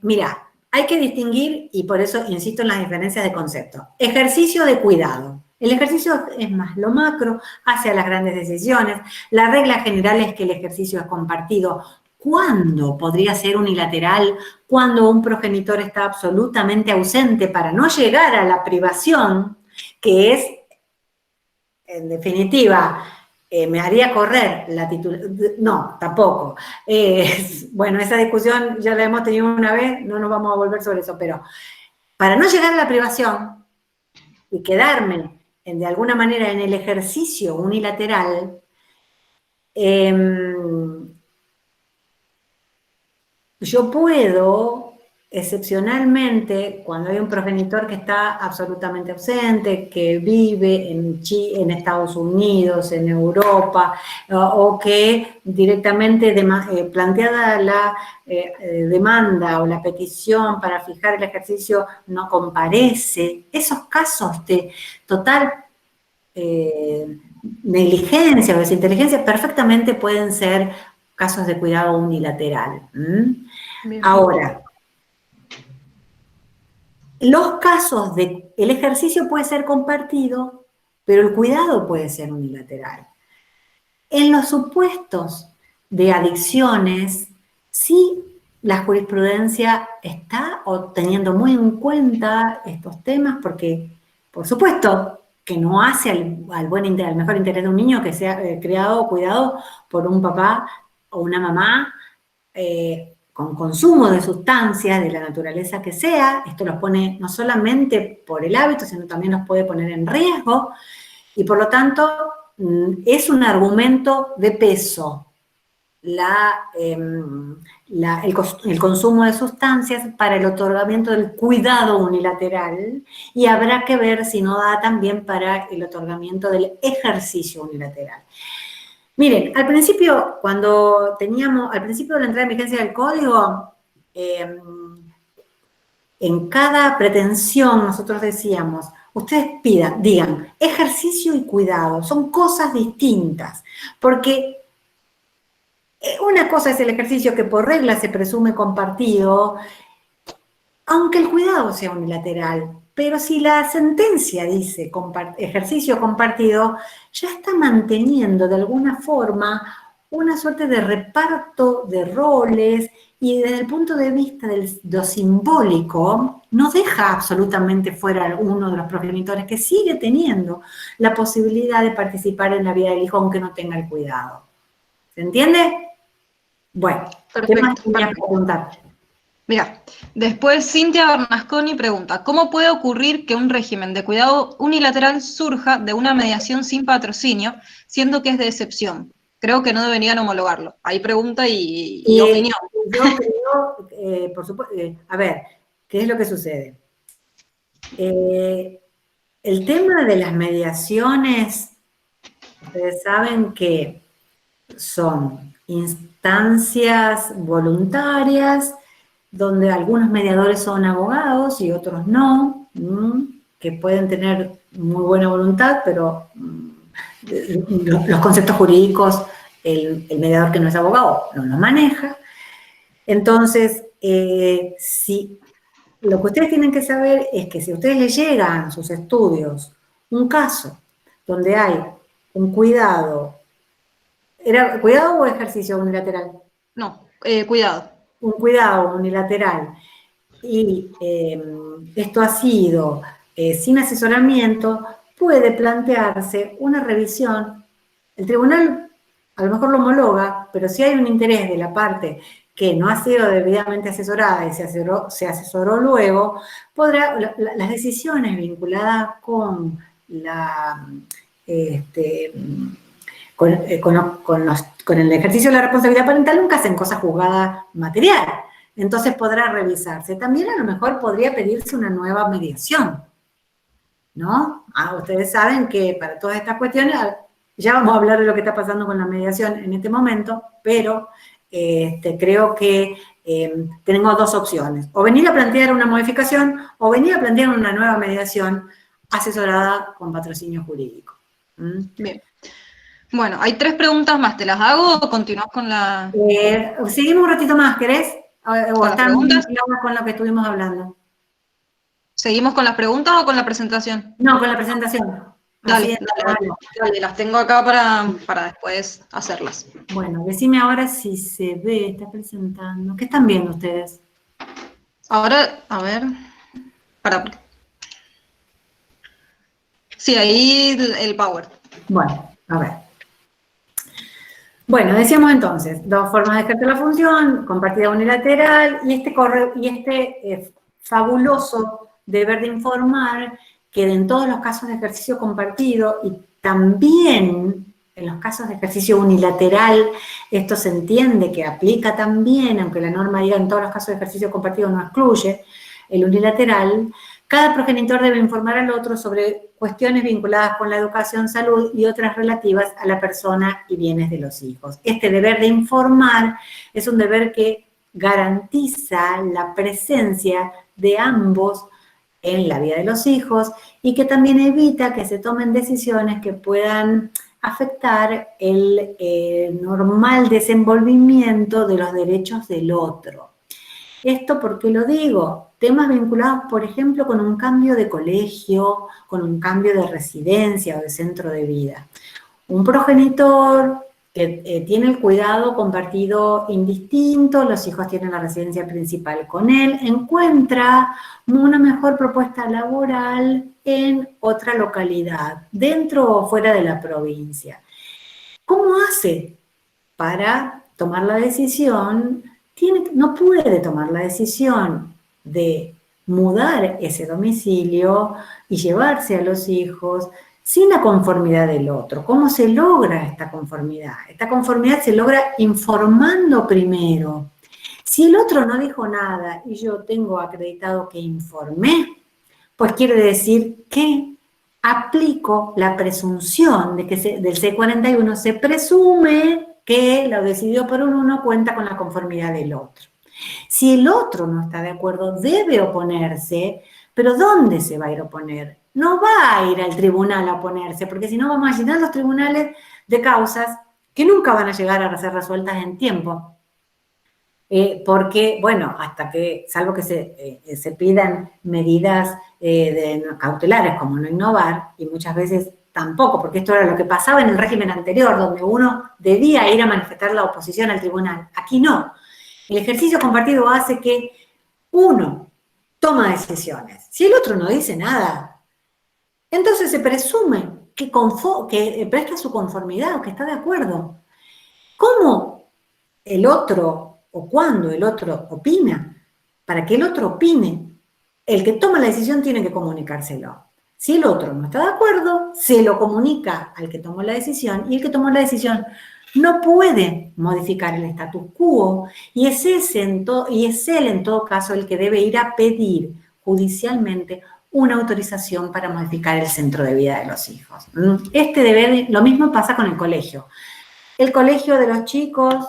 Speaker 1: Mira, hay que distinguir, y por eso insisto en las diferencias de concepto. Ejercicio de cuidado. El ejercicio es más lo macro, hacia las grandes decisiones. La regla general es que el ejercicio es compartido. ¿Cuándo podría ser unilateral? Cuando un progenitor está absolutamente ausente para no llegar a la privación, que es, en definitiva, me haría correr la titularidad. No, tampoco. Bueno, esa discusión ya la hemos tenido una vez, no nos vamos a volver sobre eso, pero para no llegar a la privación y quedarme de alguna manera en el ejercicio unilateral, yo puedo, excepcionalmente, cuando hay un progenitor que está absolutamente ausente, que vive en Estados Unidos, en Europa, o que directamente planteada la demanda o la petición para fijar el ejercicio no comparece, esos casos de total negligencia o desinteligencia perfectamente pueden ser casos de cuidado unilateral. Ahora, los casos de el ejercicio puede ser compartido, pero el cuidado puede ser unilateral. En los supuestos de adicciones, sí la jurisprudencia está teniendo muy en cuenta estos temas porque, por supuesto, que no hace al mejor interés de un niño que sea criado o cuidado por un papá o una mamá con consumo de sustancias de la naturaleza que sea. Esto los pone no solamente por el hábito, sino también los puede poner en riesgo y por lo tanto es un argumento de peso el consumo de sustancias para el otorgamiento del cuidado unilateral y habrá que ver si no da también para el otorgamiento del ejercicio unilateral. Miren, al principio, al principio de la entrada en vigencia del código, en cada pretensión nosotros decíamos, ustedes digan, ejercicio y cuidado, son cosas distintas, porque una cosa es el ejercicio que por regla se presume compartido, aunque el cuidado sea unilateral, pero si la sentencia dice ejercicio compartido, ya está manteniendo de alguna forma una suerte de reparto de roles y desde el punto de vista de lo simbólico, no deja absolutamente fuera a uno de los progenitores que sigue teniendo la posibilidad de participar en la vida del hijo aunque no tenga el cuidado. ¿Se entiende? Bueno, ¿qué más tenías que preguntar?
Speaker 2: Mira, después Cintia Bernasconi pregunta, ¿cómo puede ocurrir que un régimen de cuidado unilateral surja de una mediación sin patrocinio, siendo que es de excepción? Creo que no deberían homologarlo. Hay pregunta y opinión.
Speaker 1: Yo creo, por supuesto, a ver, ¿qué es lo que sucede? El tema de las mediaciones, ustedes saben que son instancias voluntarias, donde algunos mediadores son abogados y otros no, que pueden tener muy buena voluntad, pero los conceptos jurídicos, el mediador que no es abogado no los maneja. Entonces, lo que ustedes tienen que saber es que si a ustedes les llegan a sus estudios un caso donde hay un cuidado, ¿era cuidado o ejercicio unilateral?
Speaker 2: No, cuidado.
Speaker 1: Un cuidado unilateral y esto ha sido sin asesoramiento, puede plantearse una revisión. El tribunal a lo mejor lo homologa, pero si hay un interés de la parte que no ha sido debidamente asesorada y se asesoró luego, las decisiones vinculadas con con el ejercicio de la responsabilidad parental nunca hacen cosa juzgada material. Entonces podrá revisarse. También a lo mejor podría pedirse una nueva mediación, ¿no? Ustedes saben que para todas estas cuestiones, ya vamos a hablar de lo que está pasando con la mediación en este momento, pero creo que tenemos dos opciones. O venir a plantear una modificación o venir a plantear una nueva mediación asesorada con patrocinio jurídico.
Speaker 2: Bien. Bueno, hay 3 preguntas más. ¿Te las hago o continuamos con la...?
Speaker 1: Seguimos un ratito más, ¿querés? ¿O están
Speaker 2: preguntas?
Speaker 1: con lo que estuvimos hablando?
Speaker 2: ¿Seguimos con las preguntas o con la presentación?
Speaker 1: No, con la presentación.
Speaker 2: Dale, las tengo acá para después hacerlas.
Speaker 1: Bueno, decime ahora si se ve, está presentando. ¿Qué están viendo ustedes?
Speaker 2: Ahora, a ver... Sí, ahí el power.
Speaker 1: Bueno, a ver. Bueno, decíamos entonces, dos formas de ejercer la función, compartida unilateral, y este fabuloso deber de informar, que en todos los casos de ejercicio compartido, y también en los casos de ejercicio unilateral, esto se entiende que aplica también, aunque la norma diga en todos los casos de ejercicio compartido no excluye, el unilateral, cada progenitor debe informar al otro sobre cuestiones vinculadas con la educación, salud y otras relativas a la persona y bienes de los hijos. Este deber de informar es un deber que garantiza la presencia de ambos en la vida de los hijos y que también evita que se tomen decisiones que puedan afectar el normal desenvolvimiento de los derechos del otro. ¿Esto por qué lo digo? Temas vinculados, por ejemplo, con un cambio de colegio, con un cambio de residencia o de centro de vida. Un progenitor que tiene el cuidado compartido indistinto, los hijos tienen la residencia principal con él, encuentra una mejor propuesta laboral en otra localidad, dentro o fuera de la provincia. ¿Cómo hace para tomar la decisión? No puede tomar la decisión de mudar ese domicilio y llevarse a los hijos sin la conformidad del otro. ¿Cómo se logra esta conformidad? Esta conformidad se logra informando primero. Si el otro no dijo nada y yo tengo acreditado que informé, pues quiere decir que aplico la presunción de que del C41 se presume que lo decidido por uno cuenta con la conformidad del otro. Si el otro no está de acuerdo, debe oponerse, pero ¿dónde se va a ir a oponer? No va a ir al tribunal a oponerse, porque si no vamos a llenar los tribunales de causas que nunca van a llegar a ser resueltas en tiempo. Porque, bueno, hasta que, salvo que se pidan medidas cautelares como no innovar, y muchas veces tampoco, porque esto era lo que pasaba en el régimen anterior, donde uno debía ir a manifestar la oposición al tribunal. Aquí no. El ejercicio compartido hace que uno toma decisiones. Si el otro no dice nada, entonces se presume que presta su conformidad o que está de acuerdo. ¿Cómo el otro o cuando el otro opina? Para que el otro opine, el que toma la decisión tiene que comunicárselo. Si el otro no está de acuerdo, se lo comunica al que tomó la decisión y el que tomó la decisión no puede modificar el status quo y es él en todo caso el que debe ir a pedir judicialmente una autorización para modificar el centro de vida de los hijos. Este deber, lo mismo pasa con el colegio. El colegio de los chicos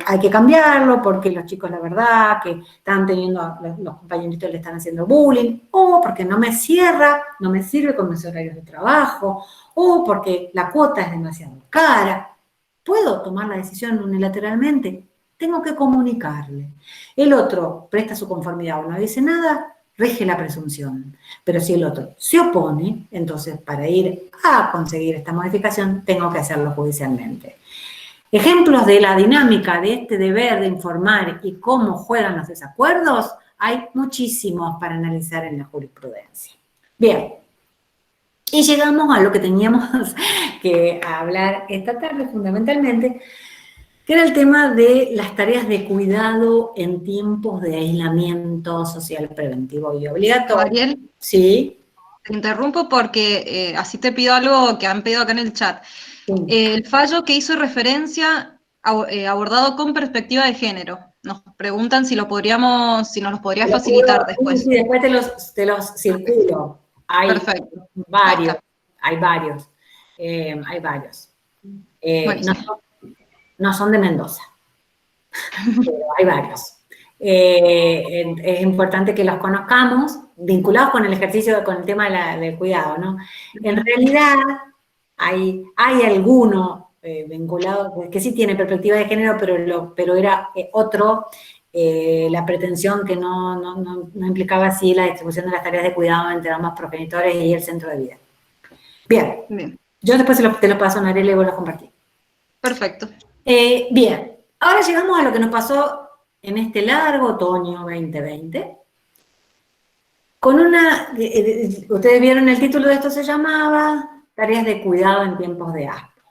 Speaker 1: hay que cambiarlo porque los chicos, la verdad, que están teniendo, los compañeritos le están haciendo bullying, o porque no me sirve con mis horarios de trabajo, o porque la cuota es demasiado cara. ¿Puedo tomar la decisión unilateralmente? Tengo que comunicarle. El otro presta su conformidad o no dice nada, rige la presunción. Pero si el otro se opone, entonces para ir a conseguir esta modificación tengo que hacerlo judicialmente. Ejemplos de la dinámica de este deber de informar y cómo juegan los desacuerdos, hay muchísimos para analizar en la jurisprudencia. Bien, y llegamos a lo que teníamos que hablar esta tarde fundamentalmente, que era el tema de las tareas de cuidado en tiempos de aislamiento social preventivo y obligatorio.
Speaker 2: Ariel,
Speaker 1: Sí.
Speaker 2: te interrumpo porque así te pido algo que han pedido acá en el chat.
Speaker 1: Sí.
Speaker 2: El fallo que hizo referencia abordado con perspectiva de género. Nos preguntan si nos lo podría facilitar después.
Speaker 1: Sí, después te los circulo.
Speaker 2: Perfecto.
Speaker 1: Varios, hay varios. No son de Mendoza, pero hay varios. Es importante que los conozcamos, vinculados con el ejercicio, con el tema del cuidado, ¿no? En realidad, hay alguno vinculado, que sí tiene perspectiva de género, pero era otro, la pretensión que no implicaba así la distribución de las tareas de cuidado entre ambos progenitores y el centro de vida. Bien. Yo después te lo paso a Narela y vos lo compartí.
Speaker 2: Perfecto.
Speaker 1: Bien, ahora llegamos a lo que nos pasó en este largo otoño 2020, con ustedes vieron el título de esto, se llamaba Tareas de cuidado en tiempos de aspo.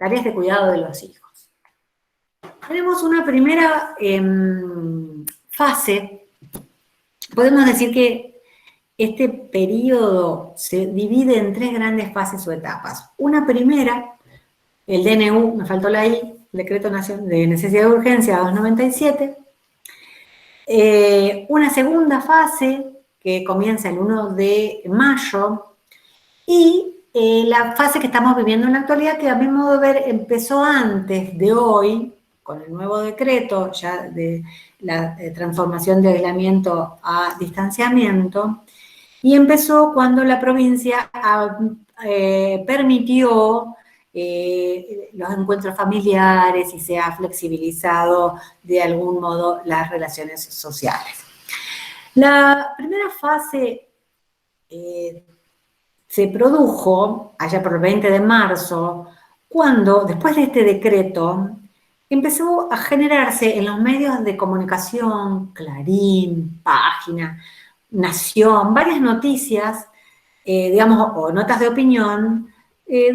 Speaker 1: tareas de cuidado de los hijos. Tenemos una primera fase. Podemos decir que este periodo se divide en 3 grandes fases o etapas. Una primera, el DNU, me faltó la I, Decreto Nacional de Necesidad de Urgencia 297. Una segunda fase que comienza el 1 de mayo y la fase que estamos viviendo en la actualidad, que a mi modo de ver empezó antes de hoy, con el nuevo decreto ya de la transformación de aislamiento a distanciamiento, y empezó cuando la provincia permitió los encuentros familiares y se ha flexibilizado de algún modo las relaciones sociales. La primera fase se produjo allá por el 20 de marzo, cuando, después de este decreto, empezó a generarse en los medios de comunicación, Clarín, Página, Nación, varias noticias, digamos, o notas de opinión,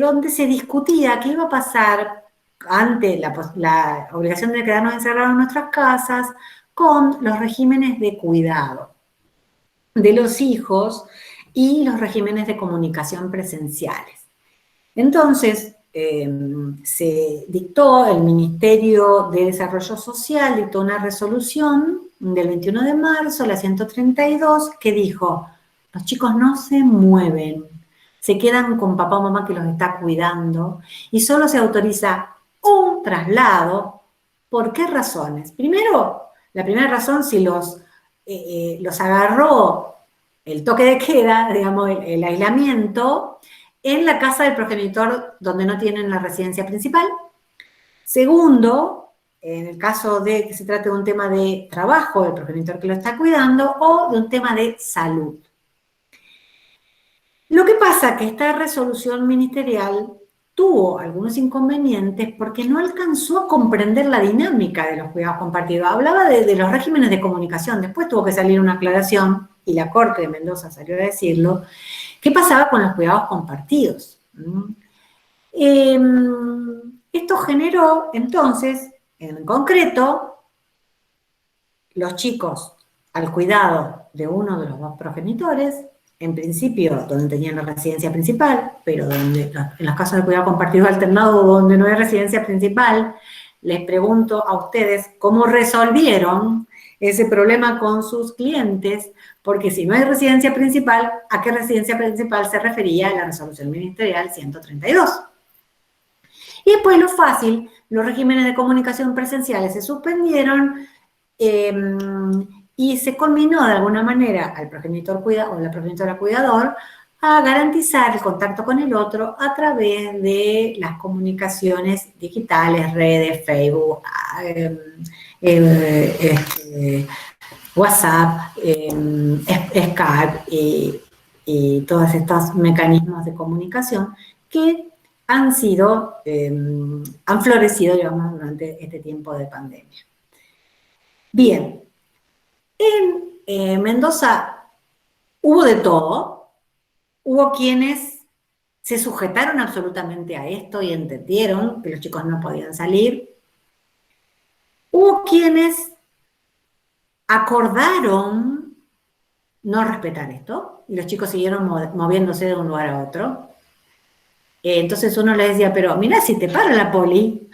Speaker 1: donde se discutía qué iba a pasar ante la obligación de quedarnos encerrados en nuestras casas con los regímenes de cuidado de los hijos y los regímenes de comunicación presenciales. Entonces, se dictó, el Ministerio de Desarrollo Social dictó una resolución del 21 de marzo, la 132, que dijo: los chicos no se mueven, se quedan con papá o mamá que los está cuidando y solo se autoriza un traslado. ¿Por qué razones? Primero, la primera razón, si los agarró el toque de queda, digamos, el aislamiento, en la casa del progenitor donde no tienen la residencia principal. Segundo, en el caso de que se trate de un tema de trabajo del progenitor que lo está cuidando o de un tema de salud. Lo que pasa es que esta resolución ministerial tuvo algunos inconvenientes porque no alcanzó a comprender la dinámica de los cuidados compartidos. Hablaba de los regímenes de comunicación, después tuvo que salir una aclaración, y la Corte de Mendoza salió a decirlo, ¿qué pasaba con los cuidados compartidos? Esto generó, entonces, en concreto, los chicos al cuidado de uno de los dos progenitores, en principio donde tenían la residencia principal, pero donde, en los casos de cuidado compartido alternado donde no hay residencia principal, les pregunto a ustedes cómo resolvieron ese problema con sus clientes, porque si no hay residencia principal, ¿a qué residencia principal se refería la resolución ministerial 132? Y después lo fácil, los regímenes de comunicación presenciales se suspendieron y se combinó de alguna manera al progenitor o la progenitora cuidador a garantizar el contacto con el otro a través de las comunicaciones digitales, redes, Facebook, WhatsApp, Skype y todos estos mecanismos de comunicación que han florecido, digamos, durante este tiempo de pandemia. Bien, en Mendoza hubo de todo, hubo quienes se sujetaron absolutamente a esto y entendieron que los chicos no podían salir, hubo quienes acordaron no respetar esto y los chicos siguieron moviéndose de un lugar a otro. Entonces uno le decía, pero mira, si te para la poli,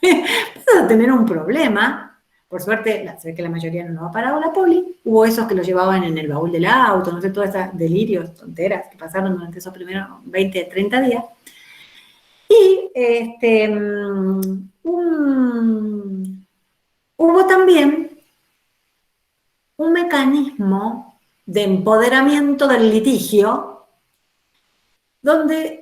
Speaker 1: vas a tener un problema. Por suerte, se ve que la mayoría no ha parado la poli. Hubo esos que lo llevaban en el baúl del auto, no sé, todos esos delirios, tonteras que pasaron durante esos primeros 20, 30 días. Y hubo también un mecanismo de empoderamiento del litigio, donde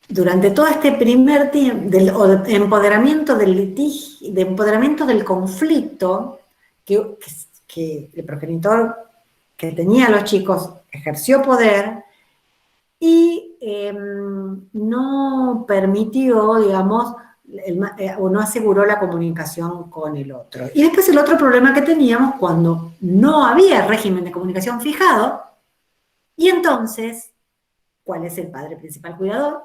Speaker 1: durante todo este primer tiempo, de empoderamiento del litigio, de empoderamiento del conflicto, que el progenitor que tenía a los chicos ejerció poder y no permitió, digamos, o no aseguró la comunicación con el otro. Y después el otro problema que teníamos cuando no había régimen de comunicación fijado, y entonces, ¿cuál es el padre principal cuidador?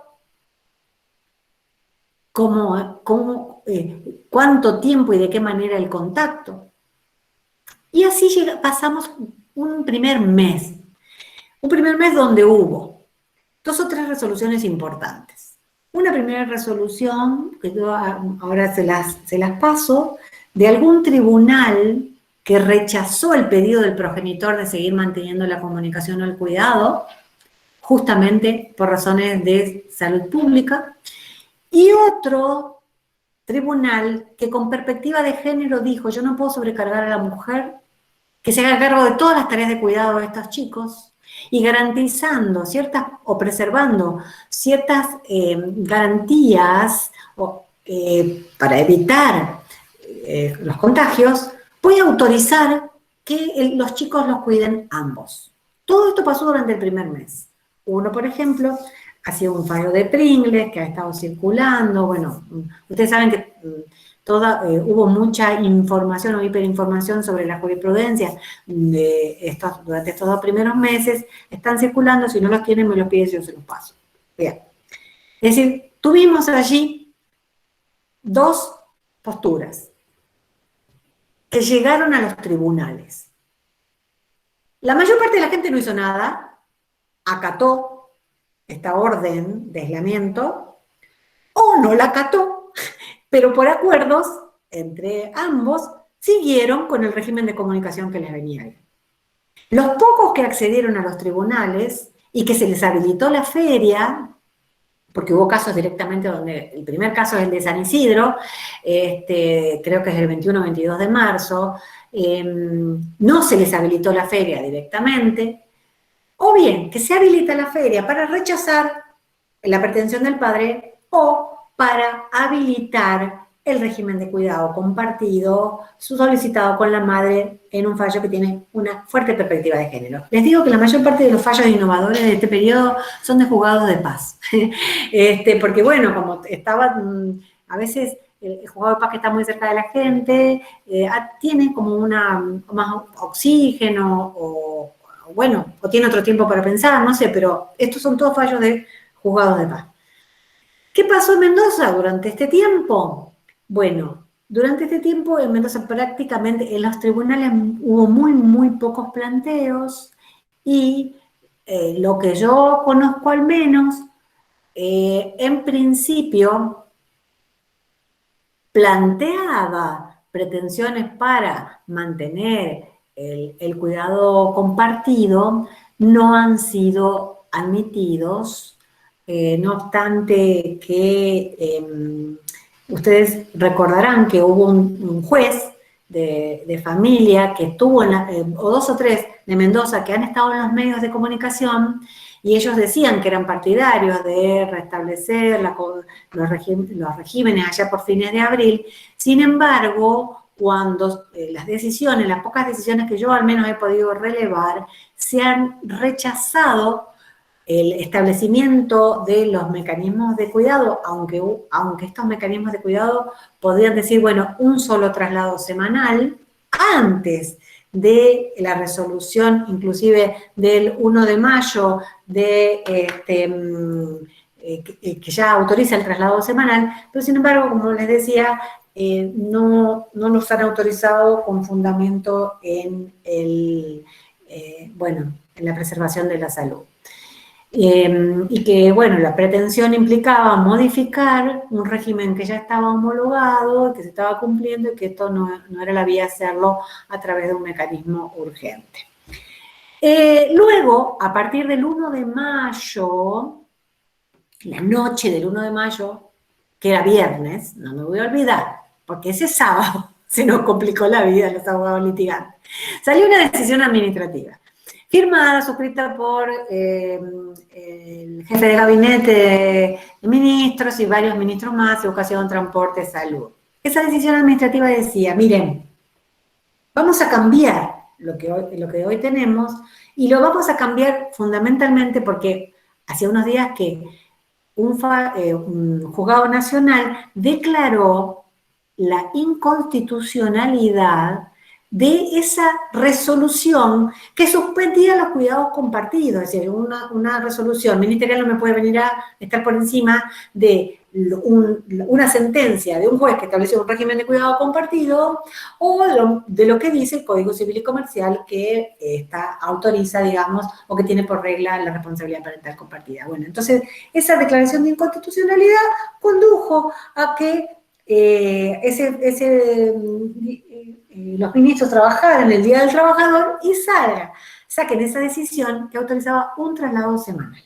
Speaker 1: cuánto tiempo y de qué manera el contacto. Y así pasamos un primer mes donde hubo 2 o 3 resoluciones importantes. Una primera resolución, que yo ahora se las paso, de algún tribunal que rechazó el pedido del progenitor de seguir manteniendo la comunicación o el cuidado, justamente por razones de salud pública, y otro tribunal que con perspectiva de género dijo: yo no puedo sobrecargar a la mujer que se haga cargo de todas las tareas de cuidado de estos chicos, y garantizando o preservando ciertas garantías para evitar los contagios, voy a autorizar que los chicos los cuiden ambos. Todo esto pasó durante el primer mes. Uno, por ejemplo, ha sido un fallo de Pringles que ha estado circulando. Bueno, ustedes saben que hubo mucha información o hiperinformación sobre la jurisprudencia durante estos 2 primeros meses. Están circulando, si no los tienen me los piden, yo se los paso. Bien. Es decir, tuvimos allí 2 posturas que llegaron a los tribunales. La mayor parte de la gente no hizo nada, acató esta orden de aislamiento, o no la acató, pero por acuerdos entre ambos siguieron con el régimen de comunicación que les venía bien. Los pocos que accedieron a los tribunales y que se les habilitó la feria, porque hubo casos directamente donde, el primer caso es el de San Isidro, creo que es el 21 o 22 de marzo, no se les habilitó la feria directamente, o bien que se habilita la feria para rechazar la pretensión del padre o para habilitar el régimen de cuidado compartido solicitado con la madre en un fallo que tiene una fuerte perspectiva de género. Les digo que la mayor parte de los fallos innovadores de este periodo son de juzgados de paz. Porque bueno, como estaba, a veces el juzgado de paz que está muy cerca de la gente, tiene como más oxígeno o tiene otro tiempo para pensar, no sé, pero estos son todos fallos de juzgados de paz. ¿Qué pasó en Mendoza durante este tiempo? Bueno, durante este tiempo en Mendoza prácticamente en los tribunales hubo muy, muy pocos planteos y lo que yo conozco al menos, en principio planteaba pretensiones para mantener el cuidado compartido, no han sido admitidos, no obstante que ustedes recordarán que hubo un juez de familia que estuvo, o 2 o 3 de Mendoza, que han estado en los medios de comunicación, y ellos decían que eran partidarios de restablecer los regímenes allá por fines de abril. Sin embargo, cuando las pocas decisiones que yo al menos he podido relevar, se han rechazado el establecimiento de los mecanismos de cuidado, aunque estos mecanismos de cuidado podrían decir, bueno, un solo traslado semanal, antes de la resolución, inclusive del 1 de mayo, que ya autoriza el traslado semanal, pero sin embargo, como les decía, no los han autorizado con fundamento en la preservación de la salud. Y que, bueno, la pretensión implicaba modificar un régimen que ya estaba homologado, que se estaba cumpliendo y que esto no era la vía hacerlo a través de un mecanismo urgente. Luego, a partir del 1 de mayo, la noche del 1 de mayo, que era viernes, no me voy a olvidar, porque ese sábado se nos complicó la vida a los abogados litigantes, salió una decisión administrativa firmada, suscrita por el jefe de gabinete de ministros y varios ministros más, Educación, Transporte, Salud. Esa decisión administrativa decía, miren, vamos a cambiar lo que hoy tenemos y lo vamos a cambiar fundamentalmente porque hacía unos días que un juzgado nacional declaró la inconstitucionalidad de esa resolución que suspendía los cuidados compartidos, es decir, una resolución ministerial no me puede venir a estar por encima de una sentencia de un juez que estableció un régimen de cuidado compartido o de lo que dice el Código Civil y Comercial que autoriza, digamos, o que tiene por regla la responsabilidad parental compartida. Bueno, entonces esa declaración de inconstitucionalidad condujo a que los ministros trabajaran el Día del Trabajador y saquen esa decisión que autorizaba un traslado semanal.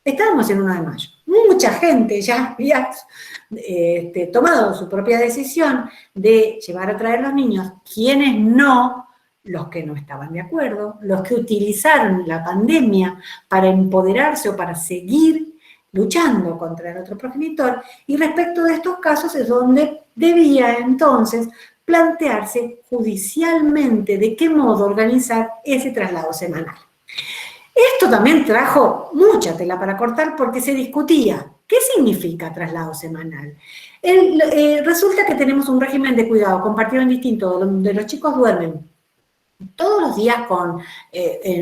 Speaker 1: Estábamos en 1 de mayo. Mucha gente ya había tomado su propia decisión de llevar a traer los niños, quienes no, los que no estaban de acuerdo, los que utilizaron la pandemia para empoderarse o para seguir luchando contra el otro progenitor, y respecto de estos casos es donde debía entonces plantearse judicialmente de qué modo organizar ese traslado semanal. Esto también trajo mucha tela para cortar porque se discutía, ¿qué significa traslado semanal? Resulta que tenemos un régimen de cuidado compartido en distinto, donde los chicos duermen todos los días con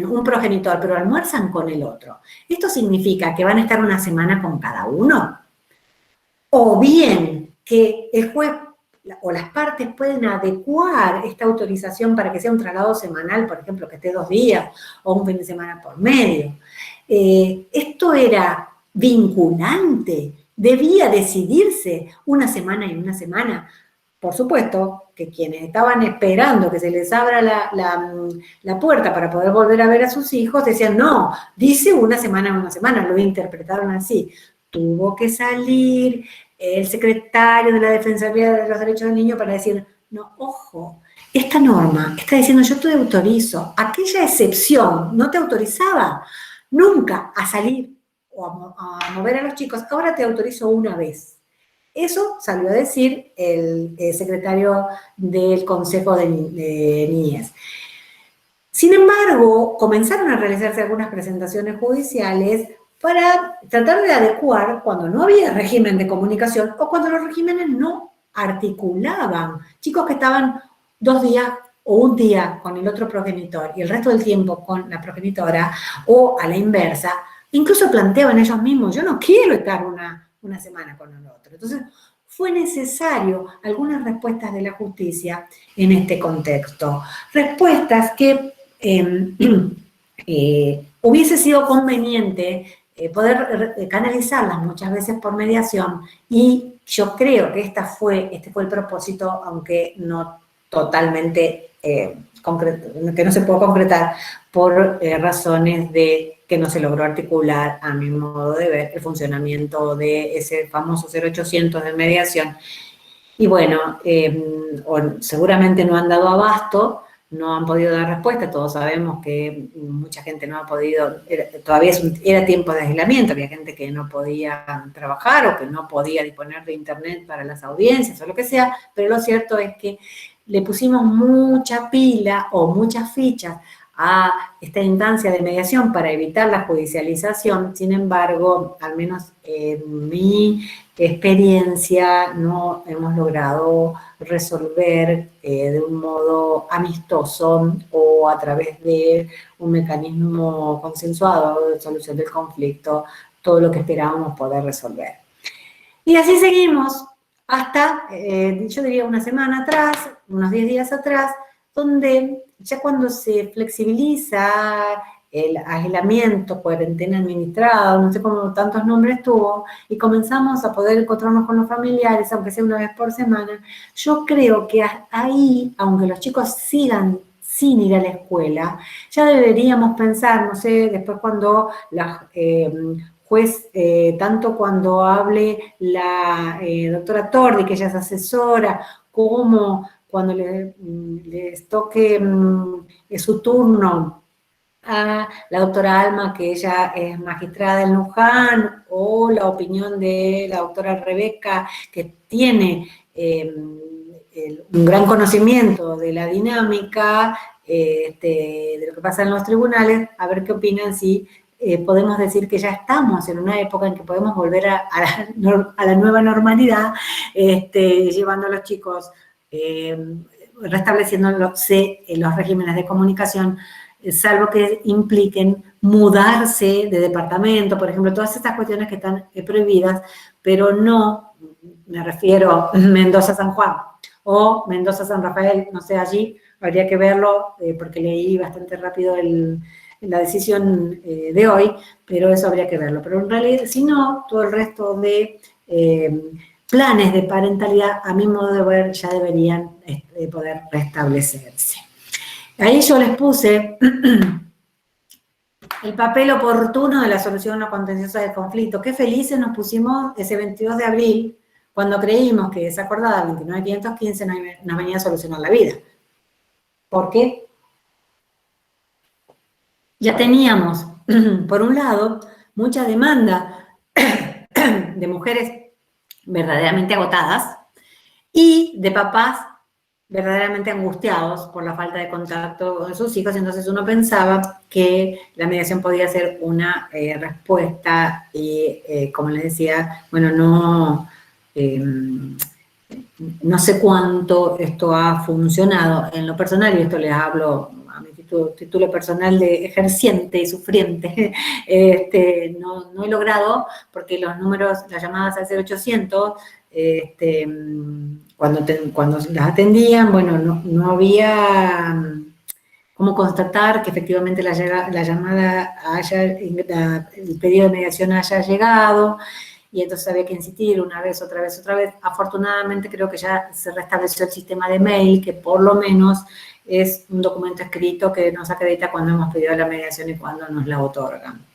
Speaker 1: un progenitor, pero almuerzan con el otro. ¿Esto significa que van a estar una semana con cada uno? O bien que el juez o las partes pueden adecuar esta autorización para que sea un traslado semanal, por ejemplo, que esté 2 días o un fin de semana por medio. Esto era vinculante, debía decidirse una semana y una semana. Por supuesto que quienes estaban esperando que se les abra la puerta para poder volver a ver a sus hijos decían, no, dice una semana, lo interpretaron así. Tuvo que salir el secretario de la Defensoría de los Derechos del Niño para decir, no, ojo, esta norma está diciendo yo te autorizo, aquella excepción no te autorizaba nunca a salir o a mover a los chicos, ahora te autorizo una vez. Eso salió a decir el secretario del Consejo de Niñez. Sin embargo, comenzaron a realizarse algunas presentaciones judiciales para tratar de adecuar cuando no había régimen de comunicación o cuando los regímenes no articulaban. Chicos que estaban 2 días o un día con el otro progenitor y el resto del tiempo con la progenitora o a la inversa, incluso planteaban ellos mismos, yo no quiero estar una semana con el otro. Entonces, fue necesario algunas respuestas de la justicia en este contexto. Respuestas que hubiese sido conveniente poder canalizarlas muchas veces por mediación, y yo creo que este fue el propósito, aunque no totalmente que no se pudo concretar por razones de que no se logró articular, a mi modo de ver, el funcionamiento de ese famoso 0800 de mediación. Y bueno, seguramente no han dado abasto, no han podido dar respuesta, todos sabemos que mucha gente no ha podido, todavía era tiempo de aislamiento, había gente que no podía trabajar o que no podía disponer de internet para las audiencias o lo que sea, pero lo cierto es que le pusimos mucha pila o muchas fichas a esta instancia de mediación para evitar la judicialización. Sin embargo, al menos en mi experiencia, no hemos logrado resolver de un modo amistoso o a través de un mecanismo consensuado de solución del conflicto todo lo que esperábamos poder resolver. Y así seguimos hasta, yo diría una semana atrás, unos 10 días atrás, donde ya cuando se flexibiliza el aislamiento, cuarentena administrada, no sé cómo tantos nombres tuvo, y comenzamos a poder encontrarnos con los familiares, aunque sea una vez por semana, yo creo que ahí, aunque los chicos sigan sin ir a la escuela, ya deberíamos pensar, no sé, después cuando la juez, tanto cuando hable la doctora Tordi, que ella es asesora, como cuando les toque su turno a la doctora Alma, que ella es magistrada en Luján, o la opinión de la doctora Rebeca, que tiene un gran conocimiento de la dinámica de lo que pasa en los tribunales, a ver qué opinan si podemos decir que ya estamos en una época en que podemos volver a la nueva normalidad, llevando a los chicos restableciendo los regímenes de comunicación, salvo que impliquen mudarse de departamento, por ejemplo, todas estas cuestiones que están prohibidas, pero no, me refiero a Mendoza-San Juan o Mendoza-San Rafael, no sé, allí habría que verlo, porque leí bastante rápido la decisión de hoy, pero eso habría que verlo. Pero en realidad, si no, todo el resto de planes de parentalidad, a mi modo de ver, ya deberían poder restablecerse. Ahí yo les puse el papel oportuno de la solución no contenciosa del conflicto. Qué felices nos pusimos ese 22 de abril, cuando creímos que esa acordada 29.515 nos venía a solucionar la vida. ¿Por qué? Ya teníamos, por un lado, mucha demanda de mujeres verdaderamente agotadas y de papás verdaderamente angustiados por la falta de contacto con sus hijos. Entonces uno pensaba que la mediación podía ser una respuesta y, como les decía, bueno, no sé cuánto esto ha funcionado en lo personal, y esto les hablo a mi título personal de ejerciente y sufriente. No he logrado, porque los números, las llamadas al 0800, cuando las atendían, bueno, no había cómo constatar que efectivamente la llamada el pedido de mediación haya llegado, y entonces había que insistir una vez, otra vez, otra vez. Afortunadamente creo que ya se restableció el sistema de mail, que por lo menos es un documento escrito que nos acredita cuando hemos pedido la mediación y cuando nos la otorgan.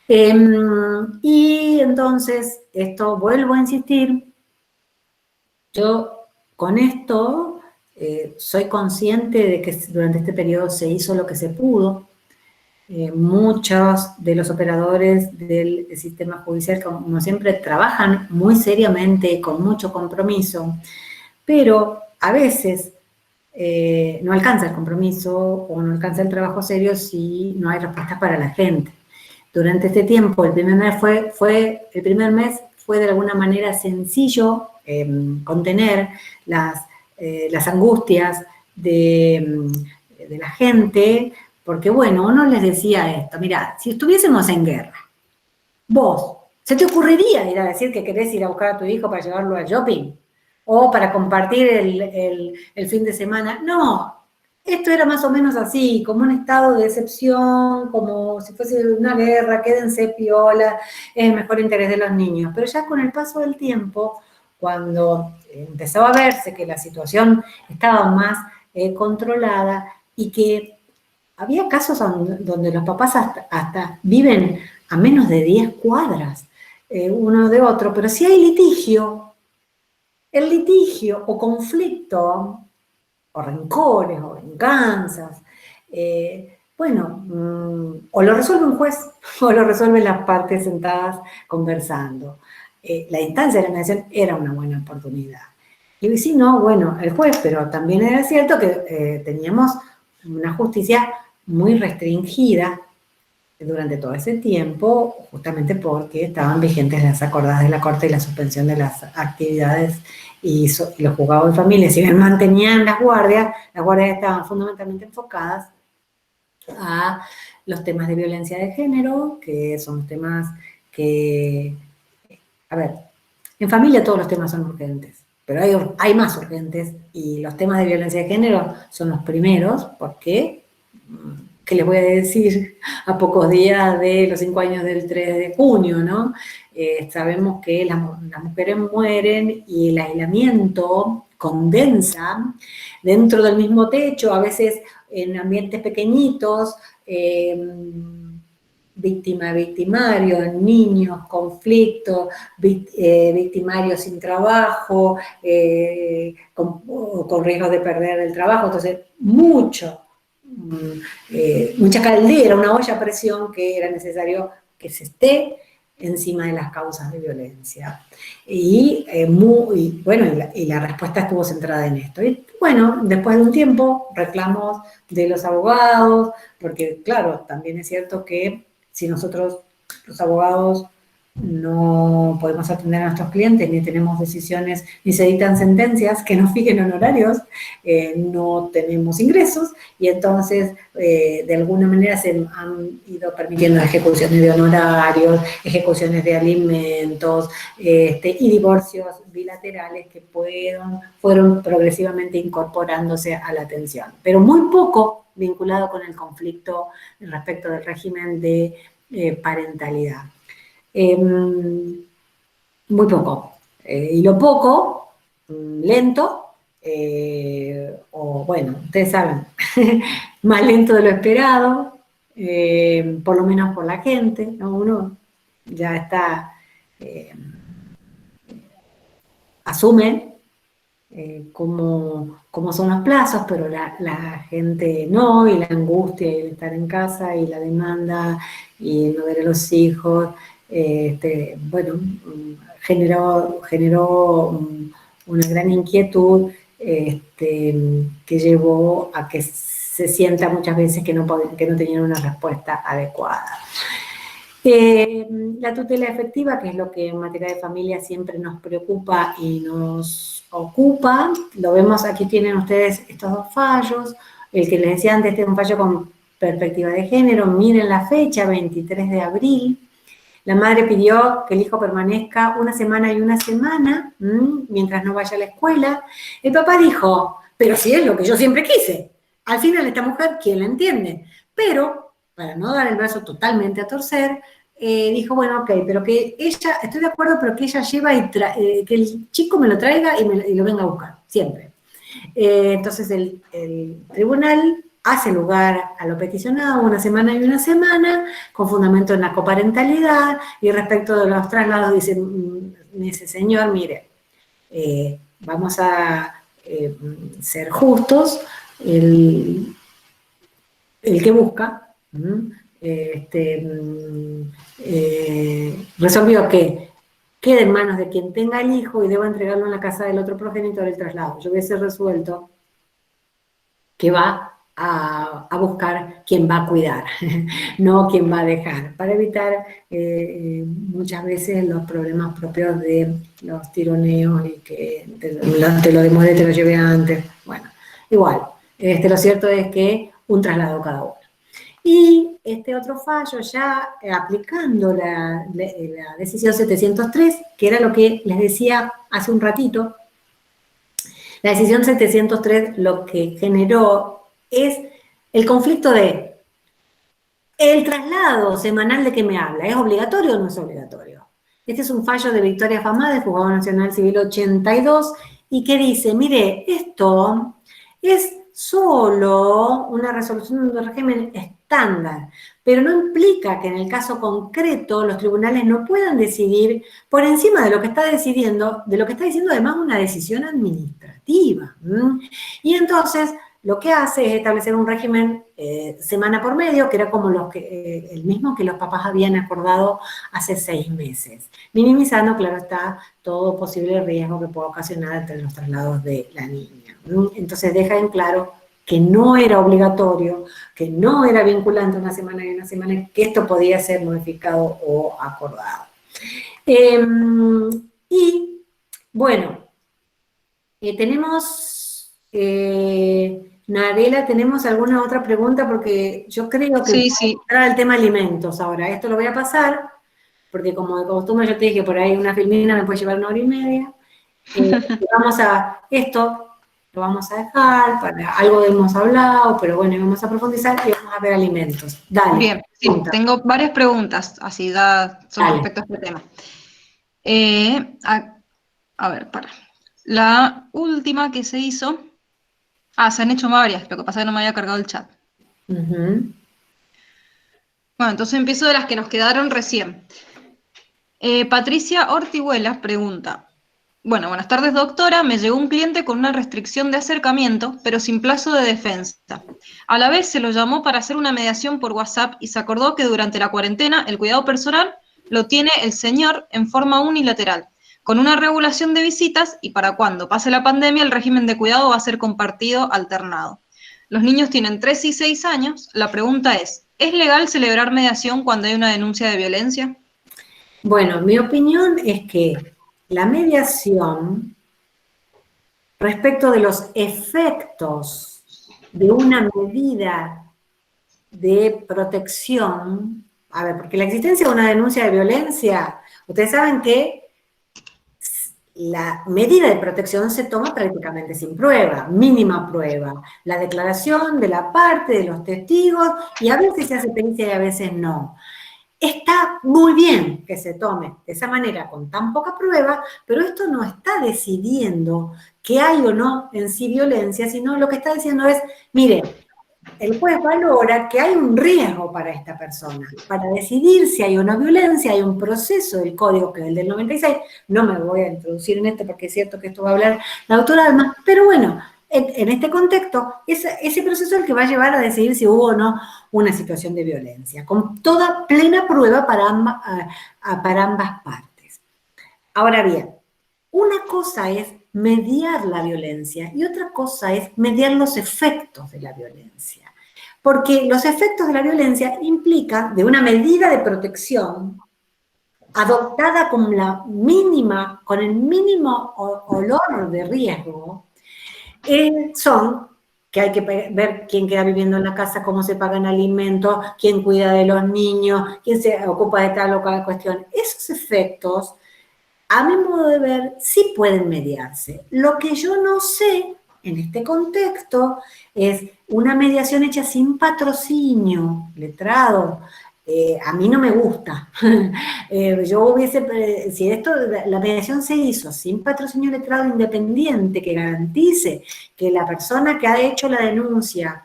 Speaker 1: Y entonces, esto, vuelvo a insistir, yo con esto soy consciente de que durante este periodo se hizo lo que se pudo. Muchos de los operadores del sistema judicial, como siempre, trabajan muy seriamente, con mucho compromiso, pero a veces no alcanza el compromiso o no alcanza el trabajo serio si no hay respuestas para la gente. Durante este tiempo, el primer mes fue de alguna manera sencillo contener las angustias de la gente, porque bueno, uno les decía esto: mira, si estuviésemos en guerra, vos, ¿se te ocurriría ir a decir que querés ir a buscar a tu hijo para llevarlo al shopping? O para compartir el fin de semana. No, esto era más o menos así, como un estado de excepción, como si fuese una guerra, quédense piola, es el mejor interés de los niños. Pero ya con el paso del tiempo, cuando empezaba a verse que la situación estaba más controlada y que había casos donde los papás hasta viven a menos de 10 cuadras uno de otro, pero si hay litigio, el litigio o conflicto, o rencores, o venganzas, o lo resuelve un juez, o lo resuelven las partes sentadas conversando. La instancia de la mediación era una buena oportunidad. Y si no, bueno, el juez, pero también era cierto que teníamos una justicia muy restringida durante todo ese tiempo, justamente porque estaban vigentes las acordadas de la Corte y la suspensión de las actividades, y los juzgados de familia, si bien mantenían las guardias estaban fundamentalmente enfocadas a los temas de violencia de género, que son temas que, a ver, en familia todos los temas son urgentes, pero hay más urgentes, y los temas de violencia de género son los primeros, porque, ¿qué les voy a decir a pocos días de los 5 años del 3 de junio, ¿no? Sabemos que las mujeres mueren y el aislamiento condensa dentro del mismo techo, a veces en ambientes pequeñitos, victimario, niños, conflictos, victimarios sin trabajo, con riesgo de perder el trabajo. Entonces, mucha caldera, una olla a presión que era necesario que se esté encima de las causas de violencia. Y la respuesta estuvo centrada en esto. Y bueno, después de un tiempo, reclamos de los abogados, porque claro, también es cierto que si nosotros, los abogados, no podemos atender a nuestros clientes, ni tenemos decisiones, ni se dictan sentencias que nos fijen honorarios, no tenemos ingresos, y entonces de alguna manera se han ido permitiendo ejecuciones de honorarios, ejecuciones de alimentos, y divorcios bilaterales que fueron progresivamente incorporándose a la atención, pero muy poco vinculado con el conflicto respecto del régimen de parentalidad. Muy poco. Y lo poco, lento, o bueno, ustedes saben, más lento de lo esperado, por lo menos por la gente, ¿no? Uno ya está, asume cómo son los plazos, pero la gente no, y la angustia y el estar en casa y la demanda y no ver a los hijos, bueno, generó una gran inquietud que llevó a que se sienta muchas veces que no tenían una respuesta adecuada. La tutela efectiva, que es lo que en materia de familia siempre nos preocupa y nos ocupa, lo vemos, aquí tienen ustedes estos dos fallos, el que les decía antes, este es un fallo con perspectiva de género, miren la fecha, 23 de abril, la madre pidió que el hijo permanezca una semana y una semana, mientras no vaya a la escuela, el papá dijo, pero si es lo que yo siempre quise, al final esta mujer, ¿quién la entiende? Pero, para no dar el brazo totalmente a torcer, dijo, bueno, ok, pero que ella, estoy de acuerdo, pero que ella lleva que el chico me lo traiga y lo venga a buscar, siempre. Entonces el tribunal hace lugar a lo peticionado una semana y una semana, con fundamento en la coparentalidad, y respecto de los traslados dice señor, mire, vamos a ser justos, el que busca, resolvió que quede en manos de quien tenga el hijo y deba entregarlo en la casa del otro progenitor el traslado. Yo hubiese resuelto que va a buscar quien va a cuidar, no quien va a dejar, para evitar muchas veces los problemas propios de los tironeos y que te lo demore, te lo lleve antes. Bueno, igual, lo cierto es que un traslado cada uno. Y este otro fallo ya aplicando la decisión 703, que era lo que les decía hace un ratito, la decisión 703 lo que generó es el conflicto de el traslado semanal de que me habla, ¿es obligatorio o no es obligatorio? Este es un fallo de Victoria Famade, Juzgado Nacional Civil 82, y que dice, mire, esto es solo una resolución de un régimen estándar, pero no implica que en el caso concreto los tribunales no puedan decidir por encima de lo que está decidiendo, además una decisión administrativa. Y entonces lo que hace es establecer un régimen semana por medio, que era como el mismo que los papás habían acordado hace 6 meses, minimizando, claro está, todo posible riesgo que pueda ocasionar entre los traslados de la niña. Entonces deja en claro que no era obligatorio, que no era vinculante una semana y una semana, que esto podía ser modificado o acordado. Y, bueno, tenemos, Narela, ¿tenemos alguna otra pregunta? Porque yo creo que
Speaker 2: Sí.
Speaker 1: entrar al tema alimentos ahora. Esto lo voy a pasar, porque como de costumbre yo te dije, por ahí una filmina me puede llevar 1 hora y media. Esto lo vamos a dejar, para algo hemos hablado, pero bueno, vamos a profundizar y vamos a ver alimentos. Dale.
Speaker 2: Bien, sí, tengo varias preguntas, así son respecto a este tema. A ver, la última que se hizo, se han hecho varias, lo que pasa es que no me había cargado el chat. Bueno, entonces empiezo de las que nos quedaron recién. Patricia Ortihuela pregunta, bueno, buenas tardes doctora, me llegó un cliente con una restricción de acercamiento, pero sin plazo de defensa. A la vez se lo llamó para hacer una mediación por WhatsApp y se acordó que durante la cuarentena el cuidado personal lo tiene el señor en forma unilateral, con una regulación de visitas y para cuando pase la pandemia el régimen de cuidado va a ser compartido alternado. Los niños tienen 3 y 6 años, la pregunta ¿es legal celebrar mediación cuando hay una denuncia de violencia?
Speaker 1: Bueno, mi opinión es que la mediación respecto de los efectos de una medida de protección, a ver, porque la existencia de una denuncia de violencia, ustedes saben que la medida de protección se toma prácticamente sin prueba, mínima prueba. La declaración de la parte, de los testigos, y a veces se hace pericia y a veces no. Está muy bien que se tome de esa manera, con tan poca prueba, pero esto no está decidiendo que hay o no en sí violencia, sino lo que está diciendo es, mire, el juez valora que hay un riesgo para esta persona. Para decidir si hay una violencia, hay un proceso del código, que es el del 96, no me voy a introducir en este porque es cierto que esto va a hablar la doctora Alma, pero bueno, en este contexto, ese proceso es el que va a llevar a decidir si hubo o no una situación de violencia, con toda plena prueba para ambas partes. Ahora bien, una cosa es mediar la violencia y otra cosa es mediar los efectos de la violencia. Porque los efectos de la violencia implican de una medida de protección adoptada con el mínimo olor de riesgo, son que hay que ver quién queda viviendo en la casa, cómo se pagan alimentos, quién cuida de los niños, quién se ocupa de tal o cual cuestión. Esos efectos, a mi modo de ver, sí pueden mediarse. Lo que yo no sé en este contexto es una mediación hecha sin patrocinio, letrado. A mí no me gusta. Yo hubiese, si la mediación se hizo sin patrocinio letrado independiente que garantice que la persona que ha hecho la denuncia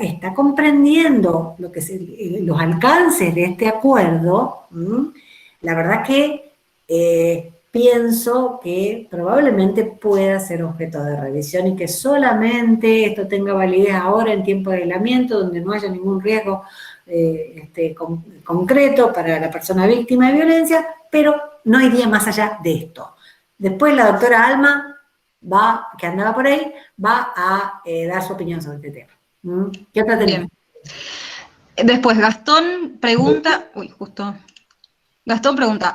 Speaker 1: está comprendiendo los alcances de este acuerdo, la verdad que pienso que probablemente pueda ser objeto de revisión y que solamente esto tenga validez ahora en tiempo de aislamiento, donde no haya ningún riesgo concreto para la persona víctima de violencia, pero no iría más allá de esto. Después la doctora Alma, que andaba por ahí, va a dar su opinión sobre este tema. ¿Qué otra tenemos?
Speaker 2: Después, Gastón pregunta,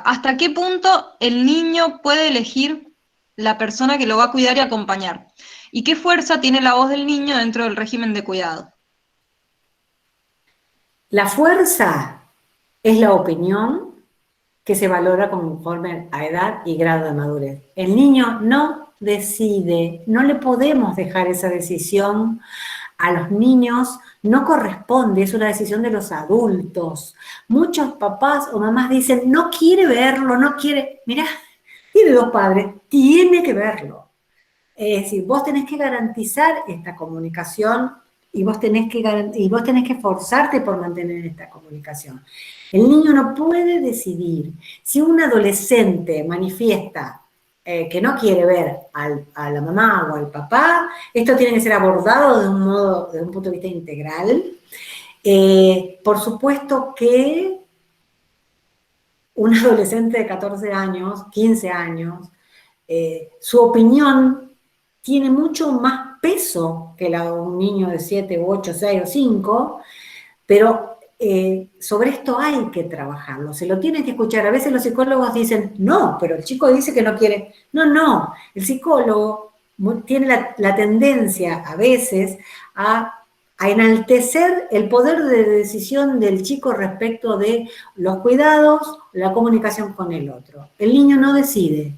Speaker 2: ¿hasta qué punto el niño puede elegir la persona que lo va a cuidar y acompañar? ¿Y qué fuerza tiene la voz del niño dentro del régimen de cuidado?
Speaker 1: La fuerza es la opinión que se valora conforme a edad y grado de madurez. El niño no decide, no le podemos dejar esa decisión a los niños, no corresponde, es una decisión de los adultos. Muchos papás o mamás dicen, no quiere verlo, no quiere, mirá, tiene 2 padres, tiene que verlo. Es decir, vos tenés que garantizar esta comunicación y vos tenés que esforzarte por mantener esta comunicación. El niño no puede decidir. Si un adolescente manifiesta que no quiere ver a la mamá o al papá, esto tiene que ser abordado de un punto de vista integral. Por supuesto que un adolescente de 14 años, 15 años, su opinión tiene mucho más peso que la de un niño de 7, 8, 6 o 5, pero sobre esto hay que trabajarlo, se lo tienen que escuchar. A veces los psicólogos dicen, no, pero el chico dice que no quiere. No, el psicólogo tiene la tendencia a veces a enaltecer el poder de decisión del chico respecto de los cuidados, la comunicación con el otro. El niño no decide,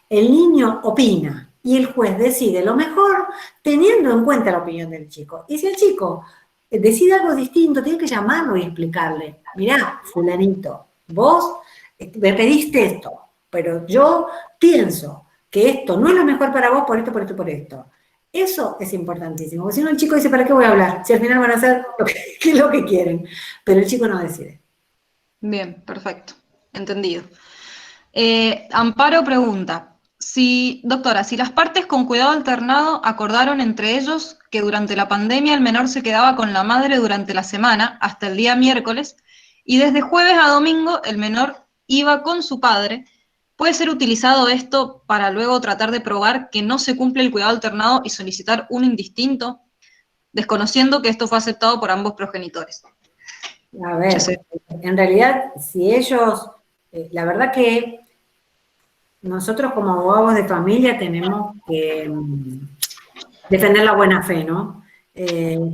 Speaker 1: el niño opina y el juez decide lo mejor teniendo en cuenta la opinión del chico. Y si el chico decide algo distinto, tiene que llamarlo y explicarle, mirá, fulanito, vos me pediste esto, pero yo pienso que esto no es lo mejor para vos por esto, por esto, por esto. Eso es importantísimo, porque si no el chico dice, ¿para qué voy a hablar? Si al final van a hacer lo que quieren, pero el chico no decide.
Speaker 2: Bien, perfecto, entendido. Amparo pregunta, doctora, si las partes con cuidado alternado acordaron entre ellos que durante la pandemia el menor se quedaba con la madre durante la semana hasta el día miércoles y desde jueves a domingo el menor iba con su padre, ¿puede ser utilizado esto para luego tratar de probar que no se cumple el cuidado alternado y solicitar un indistinto, desconociendo que esto fue aceptado por ambos progenitores?
Speaker 1: A ver, en realidad, si ellos La verdad que nosotros como abogados de familia tenemos que defender la buena fe, ¿no? Si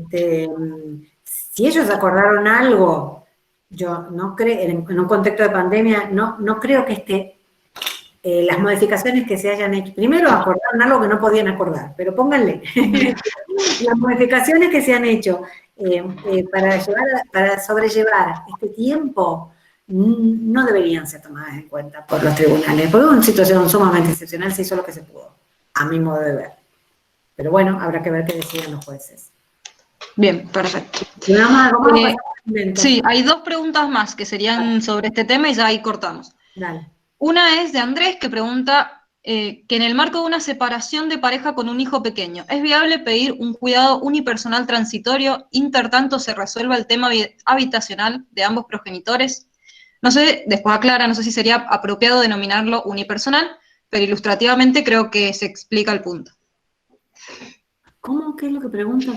Speaker 1: ellos acordaron algo, yo no creo, en un contexto de pandemia, no creo que las modificaciones que se hayan hecho, primero acordaron algo que no podían acordar, pero pónganle, las modificaciones que se han hecho para sobrellevar este tiempo no deberían ser tomadas en cuenta por los tribunales, porque es una situación sumamente excepcional, se hizo lo que se pudo, a mi modo de ver. Pero bueno, habrá que ver qué deciden los jueces.
Speaker 2: Bien, perfecto.
Speaker 1: Sí,
Speaker 2: hay 2 preguntas más que serían sobre este tema y ya ahí cortamos.
Speaker 1: Dale.
Speaker 2: Una es de Andrés, que pregunta que en el marco de una separación de pareja con un hijo pequeño, ¿es viable pedir un cuidado unipersonal transitorio, intertanto se resuelva el tema habitacional de ambos progenitores? No sé, después aclara, no sé si sería apropiado denominarlo unipersonal, pero ilustrativamente creo que se explica el punto.
Speaker 1: ¿Cómo? ¿Qué es lo que pregunta?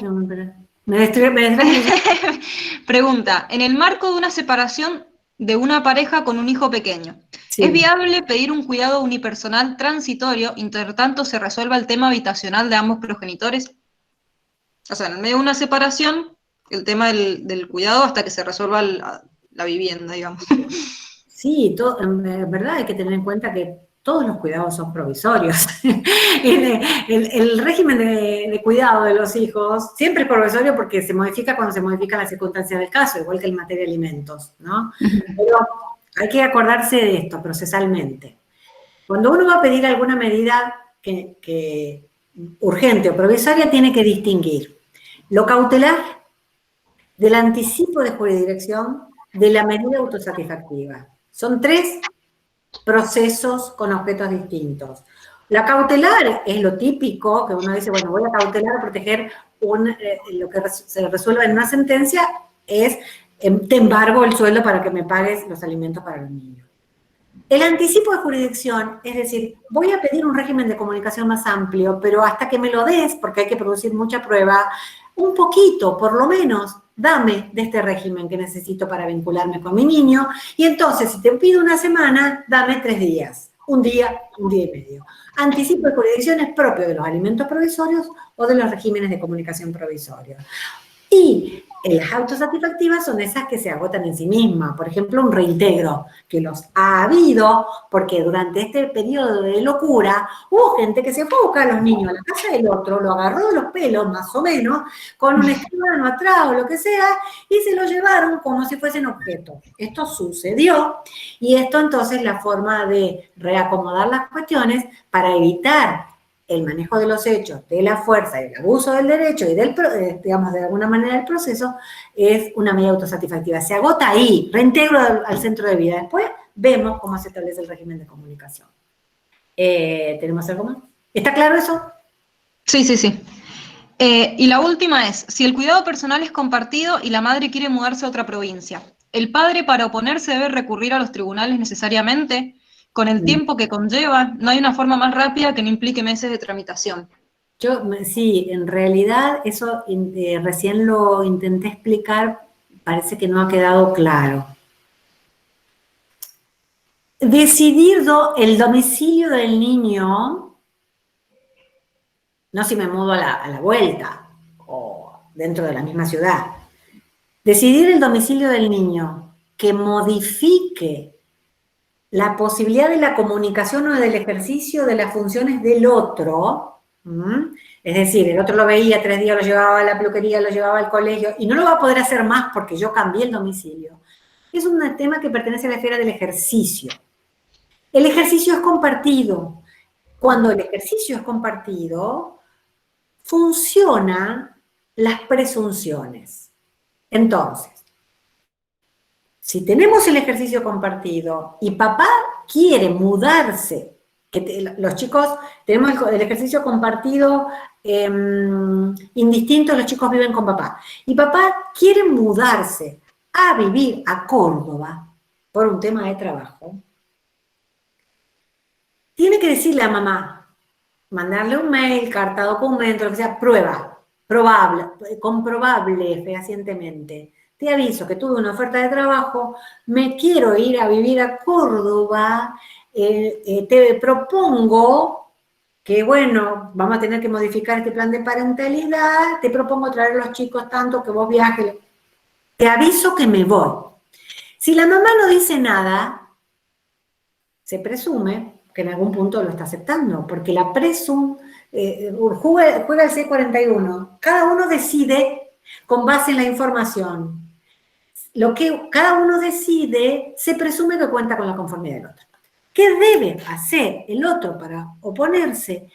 Speaker 2: Pregunta, en el marco de una separación de una pareja con un hijo pequeño,
Speaker 1: Sí.
Speaker 2: ¿es viable pedir un cuidado unipersonal transitorio, intertanto se resuelva el tema habitacional de ambos progenitores? O sea, en medio de una separación, el tema del cuidado hasta que se resuelva la vivienda, digamos.
Speaker 1: Sí, en verdad hay que tener en cuenta que todos los cuidados son provisorios. El régimen de cuidado de los hijos siempre es provisorio porque se modifica cuando se modifican las circunstancias del caso, igual que en materia de alimentos, ¿no? Pero hay que acordarse de esto procesalmente. Cuando uno va a pedir alguna medida que urgente o provisoria, tiene que distinguir lo cautelar del anticipo de jurisdicción de la medida autosatisfactiva. Son 3 procesos con objetos distintos. La cautelar es lo típico, que uno dice, bueno, voy a cautelar a proteger lo que se resuelva en una sentencia es, te embargo el sueldo para que me pagues los alimentos para los niños. El anticipo de jurisdicción, es decir, voy a pedir un régimen de comunicación más amplio, pero hasta que me lo des, porque hay que producir mucha prueba, un poquito, por lo menos, dame de este régimen que necesito para vincularme con mi niño, y entonces, si te pido una semana, dame 3 días, un día y medio. Anticipo de jurisdicción es propio de los alimentos provisorios o de los regímenes de comunicación provisorios. Y las autosatisfactivas son esas que se agotan en sí mismas. Por ejemplo, un reintegro, que los ha habido, porque durante este periodo de locura hubo gente que se fue a buscar a los niños a la casa del otro, lo agarró de los pelos, más o menos, con un escribano atrás o lo que sea, y se lo llevaron como si fuesen objetos. Esto sucedió, y esto entonces es la forma de reacomodar las cuestiones para evitar el manejo de los hechos, de la fuerza y el abuso del derecho y digamos, de alguna manera el proceso, es una medida autosatisfactiva. Se agota ahí, reintegro al centro de vida. Después vemos cómo se establece el régimen de comunicación. ¿Tenemos algo más? ¿Está claro eso?
Speaker 2: Sí. Y la última es, si el cuidado personal es compartido y la madre quiere mudarse a otra provincia, ¿el padre para oponerse debe recurrir a los tribunales necesariamente? Con el tiempo que conlleva, no hay una forma más rápida que no implique meses de tramitación.
Speaker 1: Sí, en realidad eso recién lo intenté explicar, parece que no ha quedado claro. Decidir el domicilio del niño, no si me mudo a la vuelta o dentro de la misma ciudad. Decidir el domicilio del niño que modifique la posibilidad de la comunicación o del ejercicio de las funciones del otro, es decir, el otro lo veía 3 días, lo llevaba a la peluquería, lo llevaba al colegio, y no lo va a poder hacer más porque yo cambié el domicilio. Es un tema que pertenece a la esfera del ejercicio. El ejercicio es compartido. Cuando el ejercicio es compartido, funcionan las presunciones. Entonces, si tenemos el ejercicio compartido y papá quiere mudarse, los chicos, tenemos el ejercicio compartido indistinto, los chicos viven con papá, y papá quiere mudarse a vivir a Córdoba por un tema de trabajo, tiene que decirle a mamá, mandarle un mail, carta, documento, lo que sea, prueba, comprobable fehacientemente, te aviso que tuve una oferta de trabajo, me quiero ir a vivir a Córdoba, te propongo que, bueno, vamos a tener que modificar este plan de parentalidad, te propongo traer a los chicos tanto que vos viajes. Te aviso que me voy. Si la mamá no dice nada, se presume que en algún punto lo está aceptando, porque la juega el C41. Cada uno decide con base en la información. Lo que cada uno decide, se presume que cuenta con la conformidad del otro. ¿Qué debe hacer el otro para oponerse?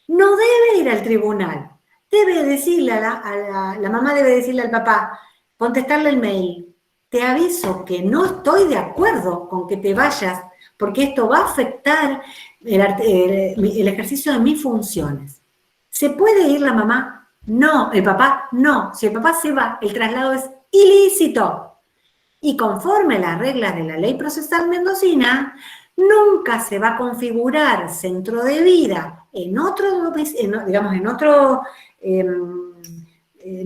Speaker 1: No debe ir al tribunal. Debe decirle la mamá debe decirle al papá, contestarle el mail. Te aviso que no estoy de acuerdo con que te vayas, porque esto va a afectar el ejercicio de mis funciones. ¿Se puede ir la mamá? No. ¿El papá? No. Si el papá se va, el traslado es ilícito. Y conforme a las reglas de la ley procesal mendocina, nunca se va a configurar centro de vida en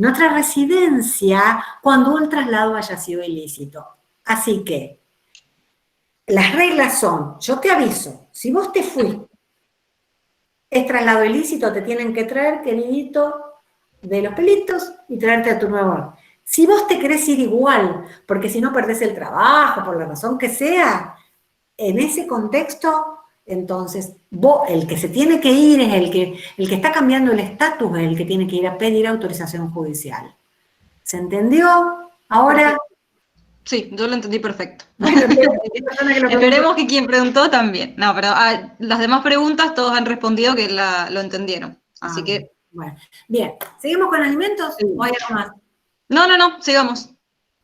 Speaker 1: otra residencia cuando el traslado haya sido ilícito. Así que las reglas son, yo te aviso, si vos te fuiste, es traslado ilícito, te tienen que traer, queridito, de los pelitos y traerte a tu nuevo hogar. Si vos te querés ir igual, porque si no perdés el trabajo, por la razón que sea, en ese contexto, entonces, el que se tiene que ir es el que está cambiando el estatus, es el que tiene que ir a pedir autorización judicial. ¿Se entendió? Ahora...
Speaker 2: Sí, yo lo entendí perfecto.
Speaker 1: Bueno,
Speaker 2: esperemos que quien preguntó también. No, pero las demás preguntas todos han respondido que lo entendieron. Así que...
Speaker 1: Bueno, bien. ¿Seguimos con alimentos o hay algo más?
Speaker 2: No, sigamos.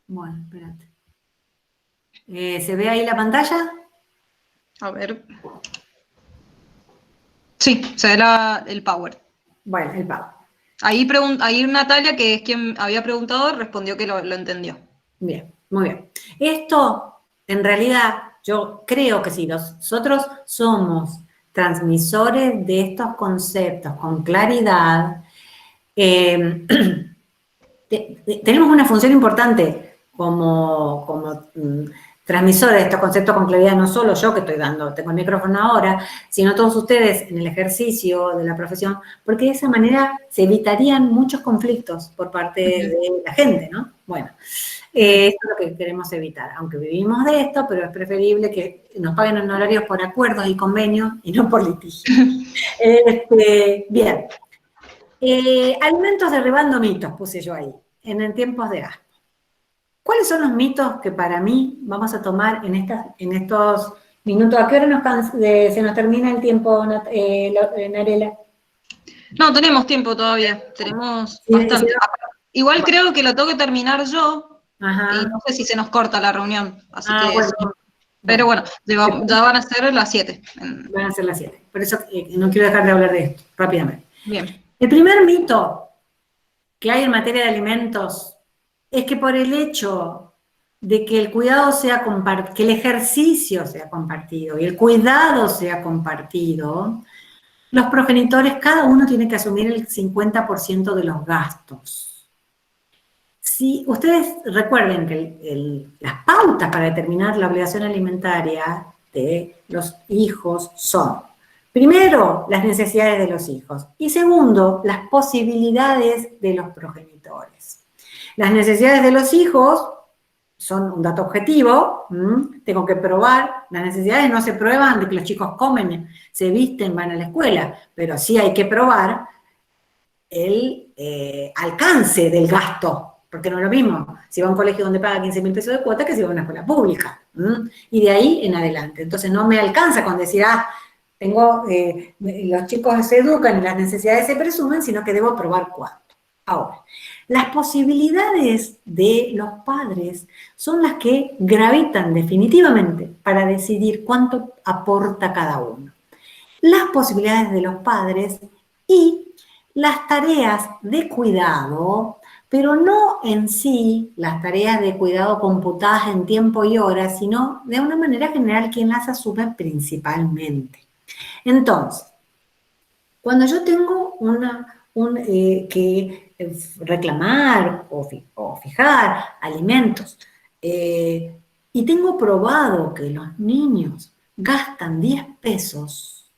Speaker 1: Bueno, espérate. ¿Se ve ahí la pantalla?
Speaker 2: A ver. Sí, se ve el Power.
Speaker 1: Bueno, el Power.
Speaker 2: Ahí Natalia, que es quien había preguntado, respondió que lo entendió.
Speaker 1: Bien, muy bien. Esto, en realidad, yo creo que si nosotros somos transmisores de estos conceptos con claridad, tenemos una función importante como transmisores de estos conceptos con claridad, no solo yo que tengo el micrófono ahora, sino todos ustedes en el ejercicio de la profesión, porque de esa manera se evitarían muchos conflictos por parte de la gente, ¿no? Bueno, esto es lo que queremos evitar, aunque vivimos de esto, pero es preferible que nos paguen honorarios por acuerdos y convenios y no por litigio. Bien. Alimentos derribando mitos, puse yo ahí, en tiempos de gaspo. ¿Cuáles son los mitos que para mí vamos a tomar en estos minutos? ¿A qué hora se nos termina el tiempo, Narela?
Speaker 2: No, tenemos tiempo todavía, tenemos bastante. Igual creo que lo tengo que terminar yo, y no sé si se nos corta la reunión, así que... Bueno. Pero bueno, ya van a ser las 7.
Speaker 1: Van a ser las 7, por eso no quiero dejar de hablar de esto, rápidamente.
Speaker 2: Bien.
Speaker 1: El primer mito que hay en materia de alimentos es que por el hecho de que el cuidado sea compartido, que el ejercicio sea compartido y el cuidado sea compartido, los progenitores, cada uno tiene que asumir el 50% de los gastos. Si ustedes recuerden que las pautas para determinar la obligación alimentaria de los hijos son, primero, las necesidades de los hijos y segundo, las posibilidades de los progenitores. Las necesidades de los hijos son un dato objetivo, tengo que probar, las necesidades no se prueban de que los chicos comen, se visten, van a la escuela, pero sí hay que probar el alcance del gasto, porque no es lo mismo si va a un colegio donde paga 15.000 pesos de cuota que si va a una escuela pública, y de ahí en adelante. Entonces no me alcanza con decir, los chicos se educan y las necesidades se presumen, sino que debo probar cuánto. Ahora, las posibilidades de los padres son las que gravitan definitivamente para decidir cuánto aporta cada uno. Las posibilidades de los padres y las tareas de cuidado, pero no en sí las tareas de cuidado computadas en tiempo y horas, sino de una manera general quien las asume principalmente. Entonces, cuando yo tengo que reclamar o fijar alimentos. Y tengo probado que los niños gastan 10 pesos.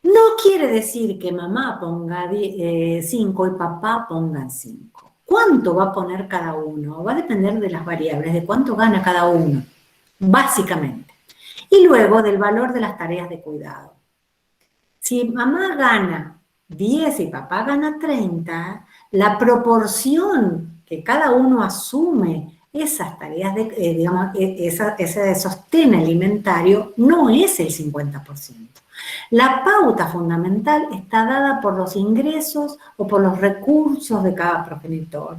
Speaker 1: No quiere decir que mamá ponga 5 y papá pongan 5. ¿Cuánto va a poner cada uno? Va a depender de las variables, de cuánto gana cada uno, básicamente. Y luego del valor de las tareas de cuidado. Si mamá gana 10 y papá gana 30, la proporción que cada uno asume esas tareas de, digamos, ese sostén alimentario no es el 50%. La pauta fundamental está dada por los ingresos o por los recursos de cada progenitor.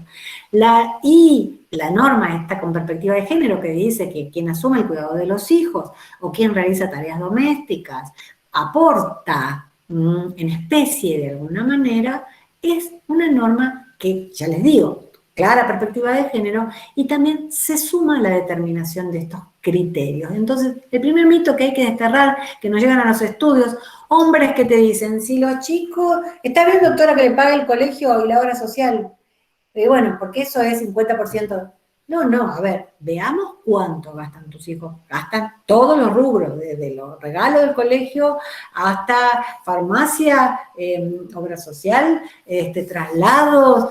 Speaker 1: Y la norma está con perspectiva de género que dice que quien asume el cuidado de los hijos o quien realiza tareas domésticas aporta en especie de alguna manera, es una norma que, ya les digo, clara perspectiva de género, y también se suma a la determinación de estos criterios. Entonces, el primer mito que hay que desterrar, que nos llegan a los estudios, hombres que te dicen, si los chicos, ¿está bien, doctora, que le pague el colegio y la obra social? Bueno, porque eso es 50%. No, a ver, veamos cuánto gastan tus hijos. Gastan todos los rubros, desde los regalos del colegio hasta farmacia, obra social, traslados,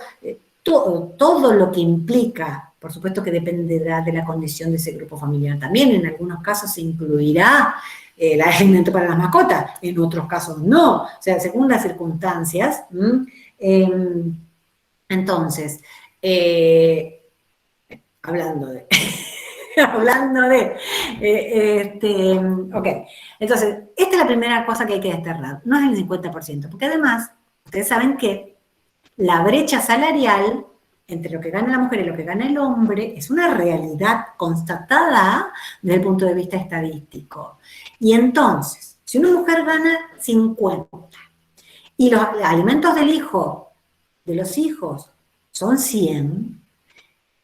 Speaker 1: todo lo que implica. Por supuesto que dependerá de la condición de ese grupo familiar también. En algunos casos se incluirá el alimento para las mascotas, en otros casos no. O sea, según las circunstancias. Entonces, hablando de, ok, entonces, esta es la primera cosa que hay que desterrar, no es el 50%, porque además, ustedes saben que la brecha salarial entre lo que gana la mujer y lo que gana el hombre es una realidad constatada desde el punto de vista estadístico. Y entonces, si una mujer gana 50 y los alimentos del hijo, de los hijos, son 100,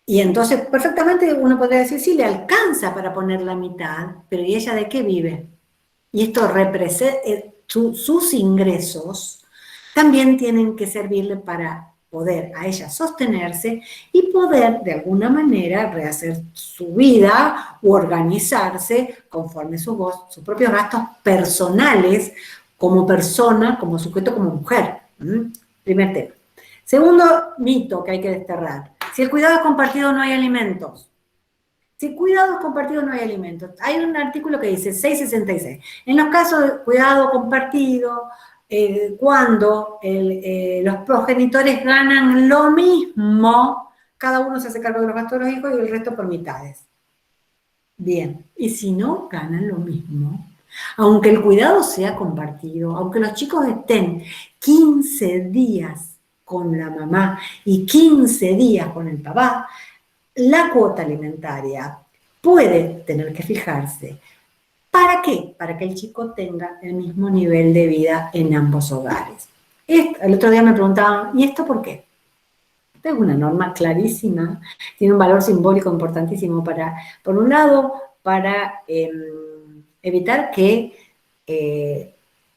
Speaker 1: y entonces perfectamente uno podría decir, sí, le alcanza para poner la mitad, pero ¿y ella de qué vive? Y esto representa, sus ingresos también tienen que servirle para poder a ella sostenerse y poder de alguna manera rehacer su vida u organizarse conforme sus propios gastos personales como persona, como sujeto, como mujer. Primer tema. Segundo mito que hay que desterrar. Si el cuidado es compartido no hay alimentos. Si el cuidado es compartido no hay alimentos. Hay un artículo que dice 666. En los casos de cuidado compartido, cuando los progenitores ganan lo mismo, cada uno se hace cargo de los gastos de los hijos y el resto por mitades. Bien, y si no ganan lo mismo, aunque el cuidado sea compartido, aunque los chicos estén 15 días con la mamá y 15 días con el papá, la cuota alimentaria puede tener que fijarse. ¿Para qué? Para que el chico tenga el mismo nivel de vida en ambos hogares. El otro día me preguntaban, ¿y esto por qué? Esta es una norma clarísima, tiene un valor simbólico importantísimo por un lado, para evitar que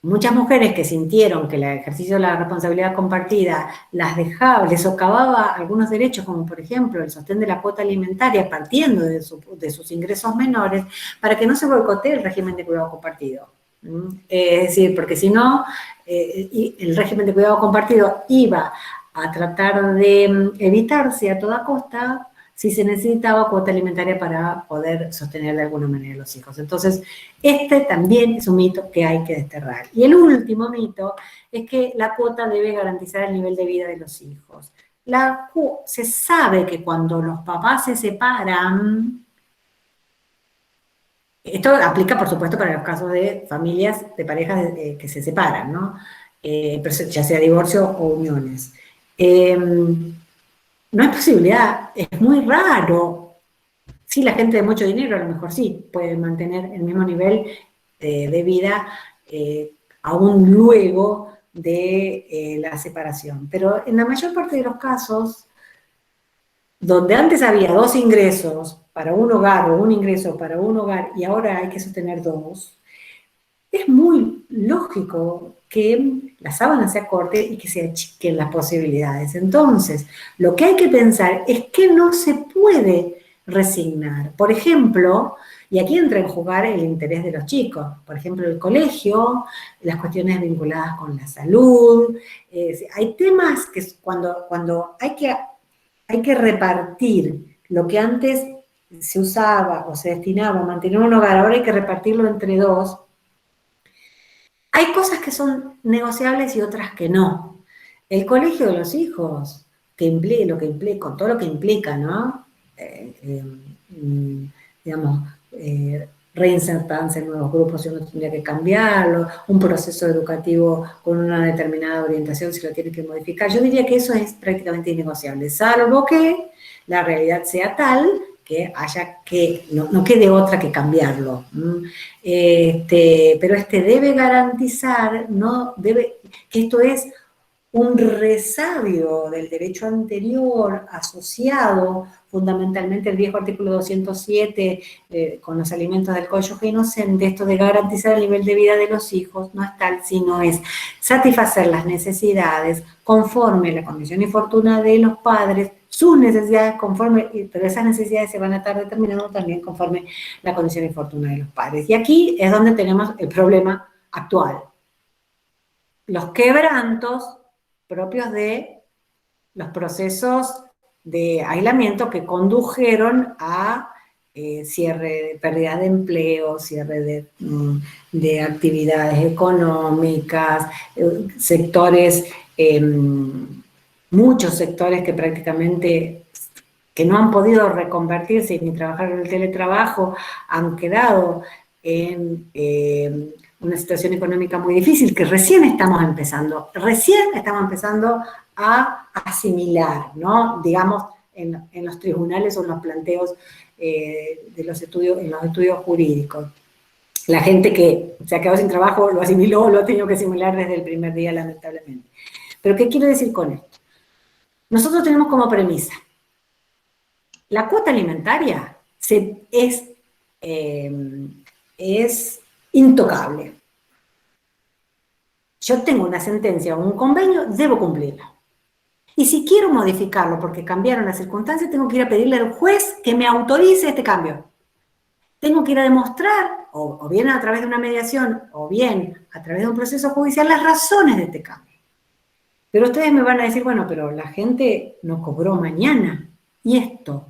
Speaker 1: muchas mujeres que sintieron que el ejercicio de la responsabilidad compartida las dejaba, les socavaba algunos derechos, como por ejemplo el sostén de la cuota alimentaria partiendo de sus ingresos menores, para que no se boicotee el régimen de cuidado compartido. Es decir, porque si no, el régimen de cuidado compartido iba a tratar de evitarse a toda costa si se necesitaba cuota alimentaria para poder sostener de alguna manera a los hijos. Entonces, este también es un mito que hay que desterrar. Y el último mito es que la cuota debe garantizar el nivel de vida de los hijos. Se sabe que cuando los papás se separan, esto aplica, por supuesto, para los casos de familias, de parejas que se separan, ¿no? Ya sea divorcio o uniones. No hay posibilidad, es muy raro. Sí, la gente de mucho dinero a lo mejor sí puede mantener el mismo nivel de vida aún luego de la separación. Pero en la mayor parte de los casos, donde antes había 2 ingresos para un hogar o un ingreso para un hogar y ahora hay que sostener 2, es muy lógico que la sábana sea corta y que se achiquen las posibilidades. Entonces, lo que hay que pensar es que no se puede resignar. Por ejemplo, y aquí entra en jugar el interés de los chicos, por ejemplo, el colegio, las cuestiones vinculadas con la salud, hay temas que cuando hay que repartir lo que antes se usaba o se destinaba a mantener un hogar, ahora hay que repartirlo entre dos. Hay cosas que son negociables y otras que no. El colegio de los hijos, con todo lo que implica, ¿no? Digamos, reinsertarse en nuevos grupos si uno tendría que cambiarlo, un proceso educativo con una determinada orientación si lo tiene que modificar. Yo diría que eso es prácticamente innegociable, salvo que la realidad sea tal que haya que, no quede otra que cambiarlo. Pero debe garantizar, que esto es un resabio del derecho anterior asociado fundamentalmente al viejo artículo 207 con los alimentos del cónyuge inocente, esto de garantizar el nivel de vida de los hijos, no es tal, sino es satisfacer las necesidades conforme la condición y fortuna de los padres, sus necesidades pero esas necesidades se van a estar determinando también conforme la condición y fortuna de los padres. Y aquí es donde tenemos el problema actual. Los quebrantos propios de los procesos de aislamiento que condujeron a cierre, pérdida de empleo, cierre de actividades económicas, sectores, muchos sectores que prácticamente que no han podido reconvertirse ni trabajar en el teletrabajo, han quedado en una situación económica muy difícil que recién estamos empezando a asimilar, ¿no? Digamos, en los tribunales o en los planteos de los estudios, en los estudios jurídicos. La gente que se ha quedado sin trabajo lo asimiló, lo ha tenido que asimilar desde el primer día, lamentablemente. Pero, ¿qué quiero decir con esto? Nosotros tenemos como premisa, la cuota alimentaria es intocable. Yo tengo una sentencia o un convenio, debo cumplirla. Y si quiero modificarlo porque cambiaron las circunstancias, tengo que ir a pedirle al juez que me autorice este cambio. Tengo que ir a demostrar, o bien a través de una mediación, o bien a través de un proceso judicial, las razones de este cambio. Pero ustedes me van a decir, bueno, pero la gente no cobró mañana. ¿Y esto?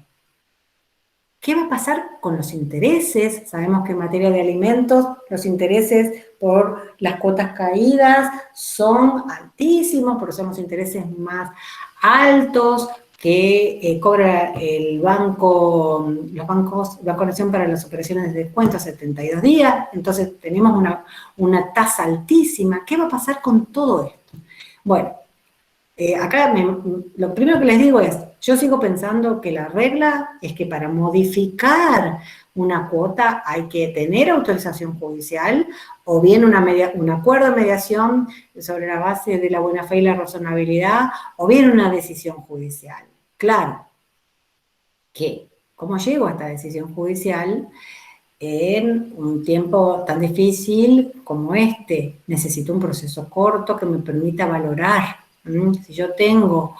Speaker 1: ¿Qué va a pasar con los intereses? Sabemos que en materia de alimentos los intereses por las cuotas caídas son altísimos, porque son los intereses más altos que cobra el banco, Banco Nación para las operaciones de descuento a 72 días. Entonces tenemos una tasa altísima. ¿Qué va a pasar con todo esto? Bueno, acá lo primero que les digo es, yo sigo pensando que la regla es que para modificar una cuota hay que tener autorización judicial o bien un acuerdo de mediación sobre la base de la buena fe y la razonabilidad o bien una decisión judicial. Claro que, ¿cómo llego a esta decisión judicial en un tiempo tan difícil como este? Necesito un proceso corto que me permita valorar. Si yo tengo,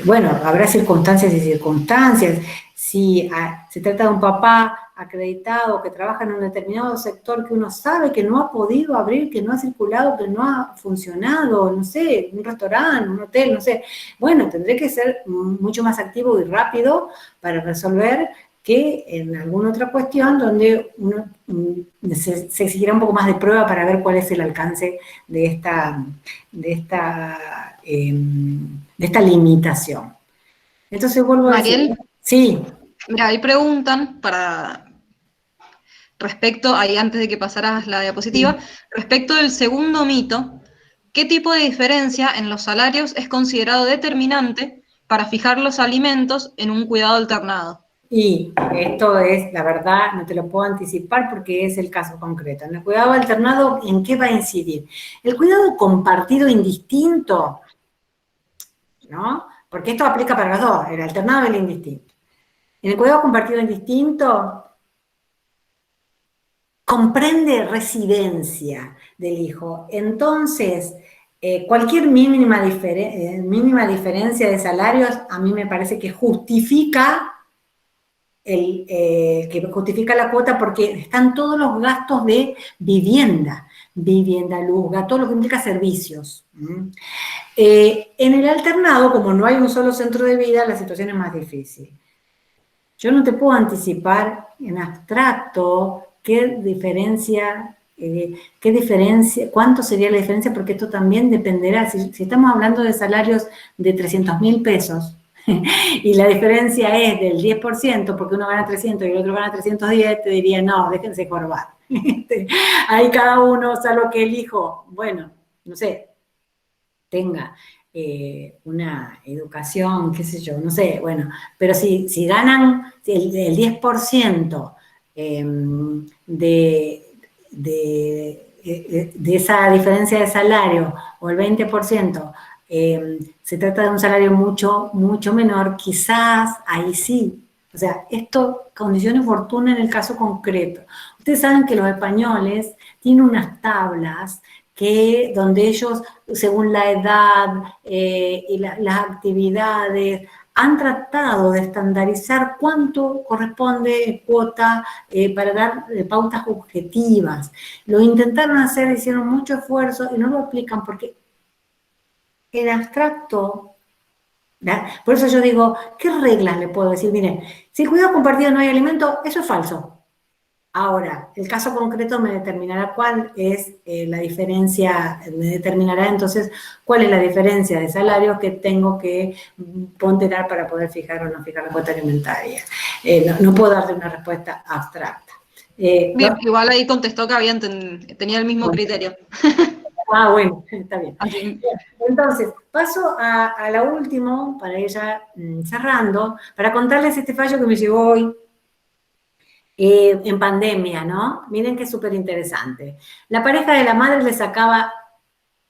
Speaker 1: bueno, habrá circunstancias y circunstancias. Si se trata de un papá acreditado que trabaja en un determinado sector que uno sabe que no ha podido abrir, que no ha circulado, que no ha funcionado, no sé, un restaurante, un hotel, no sé. Bueno, tendré que ser mucho más activo y rápido para resolver que en alguna otra cuestión donde uno se exigirá un poco más de prueba para ver cuál es el alcance de esta limitación. Entonces vuelvo a decir...
Speaker 2: Mariel,
Speaker 1: sí.
Speaker 2: mira, ahí preguntan respecto, ahí antes de que pasaras la diapositiva, respecto del segundo mito, ¿qué tipo de diferencia en los salarios es considerado determinante para fijar los alimentos en un cuidado alternado?
Speaker 1: Y esto es, la verdad, no te lo puedo anticipar porque es el caso concreto. En el cuidado alternado, ¿en qué va a incidir? El cuidado compartido indistinto, ¿no? Porque esto aplica para los dos, el alternado y el indistinto. En el cuidado compartido indistinto, comprende residencia del hijo. Entonces, cualquier mínima diferencia de salarios a mí me parece que justifica la cuota porque están todos los gastos de vivienda, luz, todo lo que implica servicios. En el alternado, como no hay un solo centro de vida, la situación es más difícil. Yo no te puedo anticipar en abstracto cuánto sería la diferencia, porque esto también dependerá. Si estamos hablando de salarios de 300.000 pesos, y la diferencia es del 10%, porque uno gana 300 y el otro gana 310, te diría, no, déjense jorbar. Ahí cada uno, salvo que el hijo, bueno, no sé, tenga una educación, qué sé yo, no sé, bueno, pero si ganan el 10% de esa diferencia de salario, o el 20%, se trata de un salario mucho, mucho menor, quizás ahí sí. O sea, esto condiciona fortuna en el caso concreto. Ustedes saben que los españoles tienen unas tablas donde ellos, según la edad y las actividades, han tratado de estandarizar cuánto corresponde cuota para dar pautas objetivas. Lo intentaron hacer, hicieron mucho esfuerzo y no lo aplican porque en abstracto, ¿verdad? Por eso yo digo, ¿qué reglas le puedo decir? Miren, si el cuidado compartido no hay alimento, eso es falso. Ahora, el caso concreto me determinará cuál es la diferencia, me determinará entonces cuál es la diferencia de salarios que tengo que ponderar para poder fijar o no fijar la cuota alimentaria. No puedo darte una respuesta abstracta.
Speaker 2: Bien, igual ahí contestó que tenía el mismo criterio.
Speaker 1: Ah, bueno, está bien.
Speaker 2: Así.
Speaker 1: Entonces, paso a la última, para ir ya cerrando, para contarles este fallo que me llegó hoy en pandemia, ¿no? Miren que es súper interesante. La pareja de la madre le sacaba,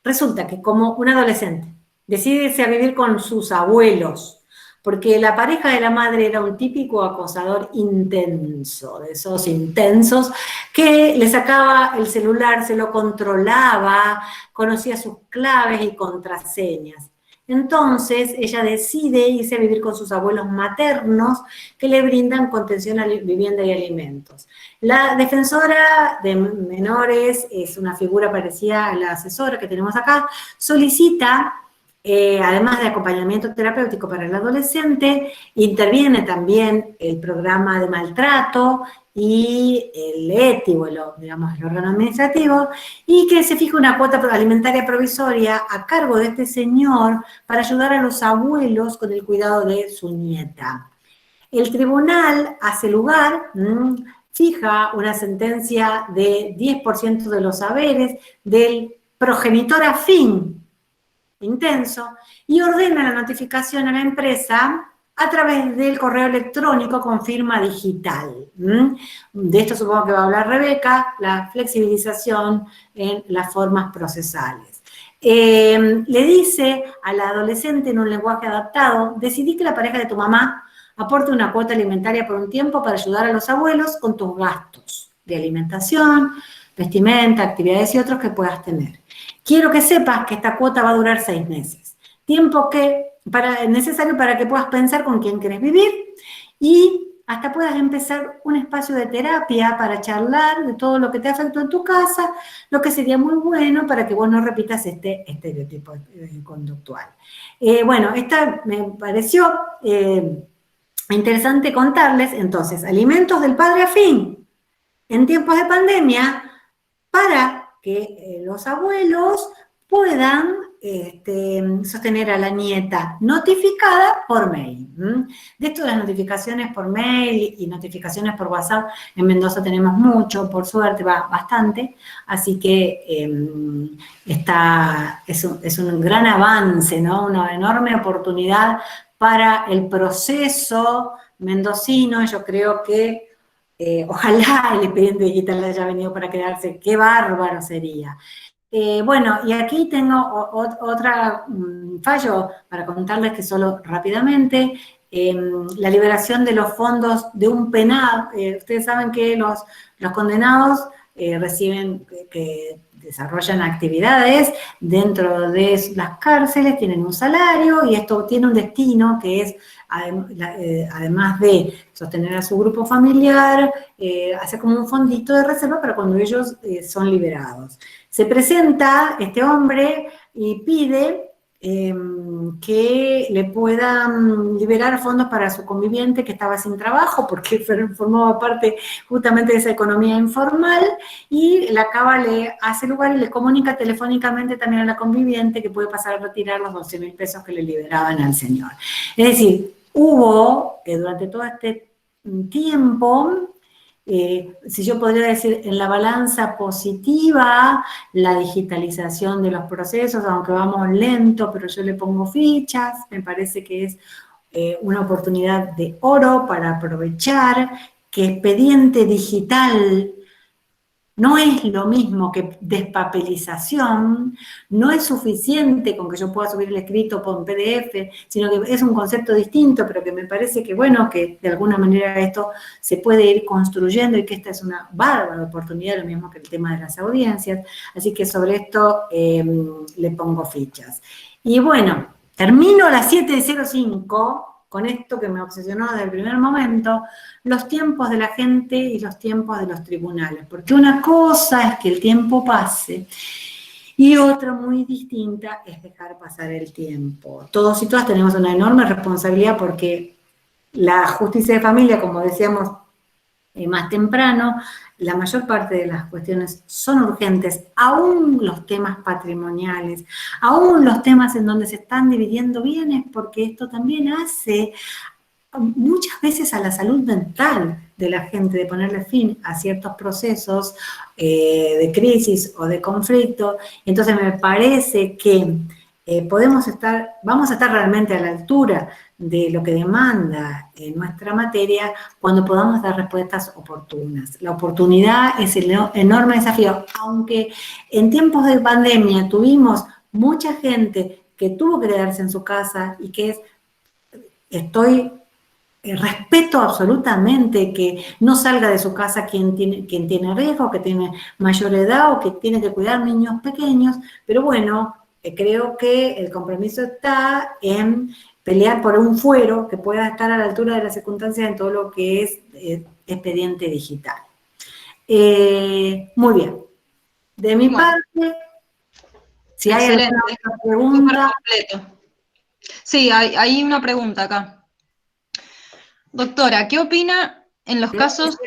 Speaker 1: resulta que como un adolescente, decide irse a vivir con sus abuelos, porque la pareja de la madre era un típico acosador intenso, de esos intensos, que le sacaba el celular, se lo controlaba, conocía sus claves y contraseñas. Entonces, ella decide irse a vivir con sus abuelos maternos que le brindan contención a vivienda y alimentos. La defensora de menores es una figura parecida a la asesora que tenemos acá, solicita, además de acompañamiento terapéutico para el adolescente, interviene también el programa de maltrato y el ETI, o digamos, el órgano administrativo, y que se fija una cuota alimentaria provisoria a cargo de este señor para ayudar a los abuelos con el cuidado de su nieta. El tribunal hace lugar, fija una sentencia de 10% de los haberes del progenitor afín intenso y ordena la notificación a la empresa a través del correo electrónico con firma digital. De esto supongo que va a hablar Rebeca, la flexibilización en las formas procesales. Le dice al adolescente en un lenguaje adaptado, decidí que la pareja de tu mamá aporte una cuota alimentaria por un tiempo para ayudar a los abuelos con tus gastos de alimentación, vestimenta, actividades y otros que puedas tener. Quiero que sepas que esta cuota va a durar 6 meses. Tiempo necesario para que puedas pensar con quién querés vivir y hasta puedas empezar un espacio de terapia para charlar de todo lo que te afectó en tu casa, lo que sería muy bueno para que vos no repitas este estereotipo conductual. Bueno, esta me pareció interesante contarles, entonces, alimentos del padre afín en tiempos de pandemia para que los abuelos puedan sostener a la nieta notificada por mail. De esto de las notificaciones por mail y notificaciones por WhatsApp, en Mendoza tenemos mucho, por suerte va bastante, así que es un gran avance, ¿no? Una enorme oportunidad para el proceso mendocino. Yo creo que ojalá el expediente digital haya venido para quedarse, qué bárbaro sería. Bueno, y aquí tengo otro fallo para contarles que solo rápidamente, la liberación de los fondos de un penado. Ustedes saben que los condenados reciben, que desarrollan actividades dentro de las cárceles, tienen un salario y esto tiene un destino que es, además de sostener a su grupo familiar, hacer como un fondito de reserva para cuando ellos son liberados. Se presenta este hombre y pide que le puedan liberar fondos para su conviviente que estaba sin trabajo porque formaba parte justamente de esa economía informal, y la Cava le hace lugar y le comunica telefónicamente también a la conviviente que puede pasar a retirar los 12.000 pesos que le liberaban al señor. Es decir, hubo durante todo este tiempo, si yo podría decir, en la balanza positiva, la digitalización de los procesos, aunque vamos lento, pero yo le pongo fichas, me parece que es una oportunidad de oro para aprovechar, que expediente digital no es lo mismo que despapelización, no es suficiente con que yo pueda subir el escrito por un PDF, sino que es un concepto distinto, pero que me parece que, bueno, que de alguna manera esto se puede ir construyendo y que esta es una bárbara oportunidad, lo mismo que el tema de las audiencias. Así que sobre esto le pongo fichas. Y bueno, termino a las 7:05 con esto que me obsesionó desde el primer momento, los tiempos de la gente y los tiempos de los tribunales. Porque una cosa es que el tiempo pase y otra muy distinta es dejar pasar el tiempo. Todos y todas tenemos una enorme responsabilidad porque la justicia de familia, como decíamos más temprano, la mayor parte de las cuestiones son urgentes, aún los temas patrimoniales, aún los temas en donde se están dividiendo bienes, porque esto también hace muchas veces a la salud mental de la gente, de ponerle fin a ciertos procesos de crisis o de conflicto. Entonces me parece que vamos a estar realmente a la altura de lo que demanda nuestra materia cuando podamos dar respuestas oportunas. La oportunidad es el enorme desafío, aunque en tiempos de pandemia tuvimos mucha gente que tuvo que quedarse en su casa y que respeto absolutamente que no salga de su casa quien tiene riesgo, que tiene mayor edad o que tiene que cuidar niños pequeños, pero bueno, creo que el compromiso está en pelear por un fuero que pueda estar a la altura de las circunstancias en todo lo que es expediente digital. Muy bien. De mi parte, si hay alguna otra pregunta.
Speaker 2: Sí, hay una pregunta acá. Doctora, ¿qué opina en los casos?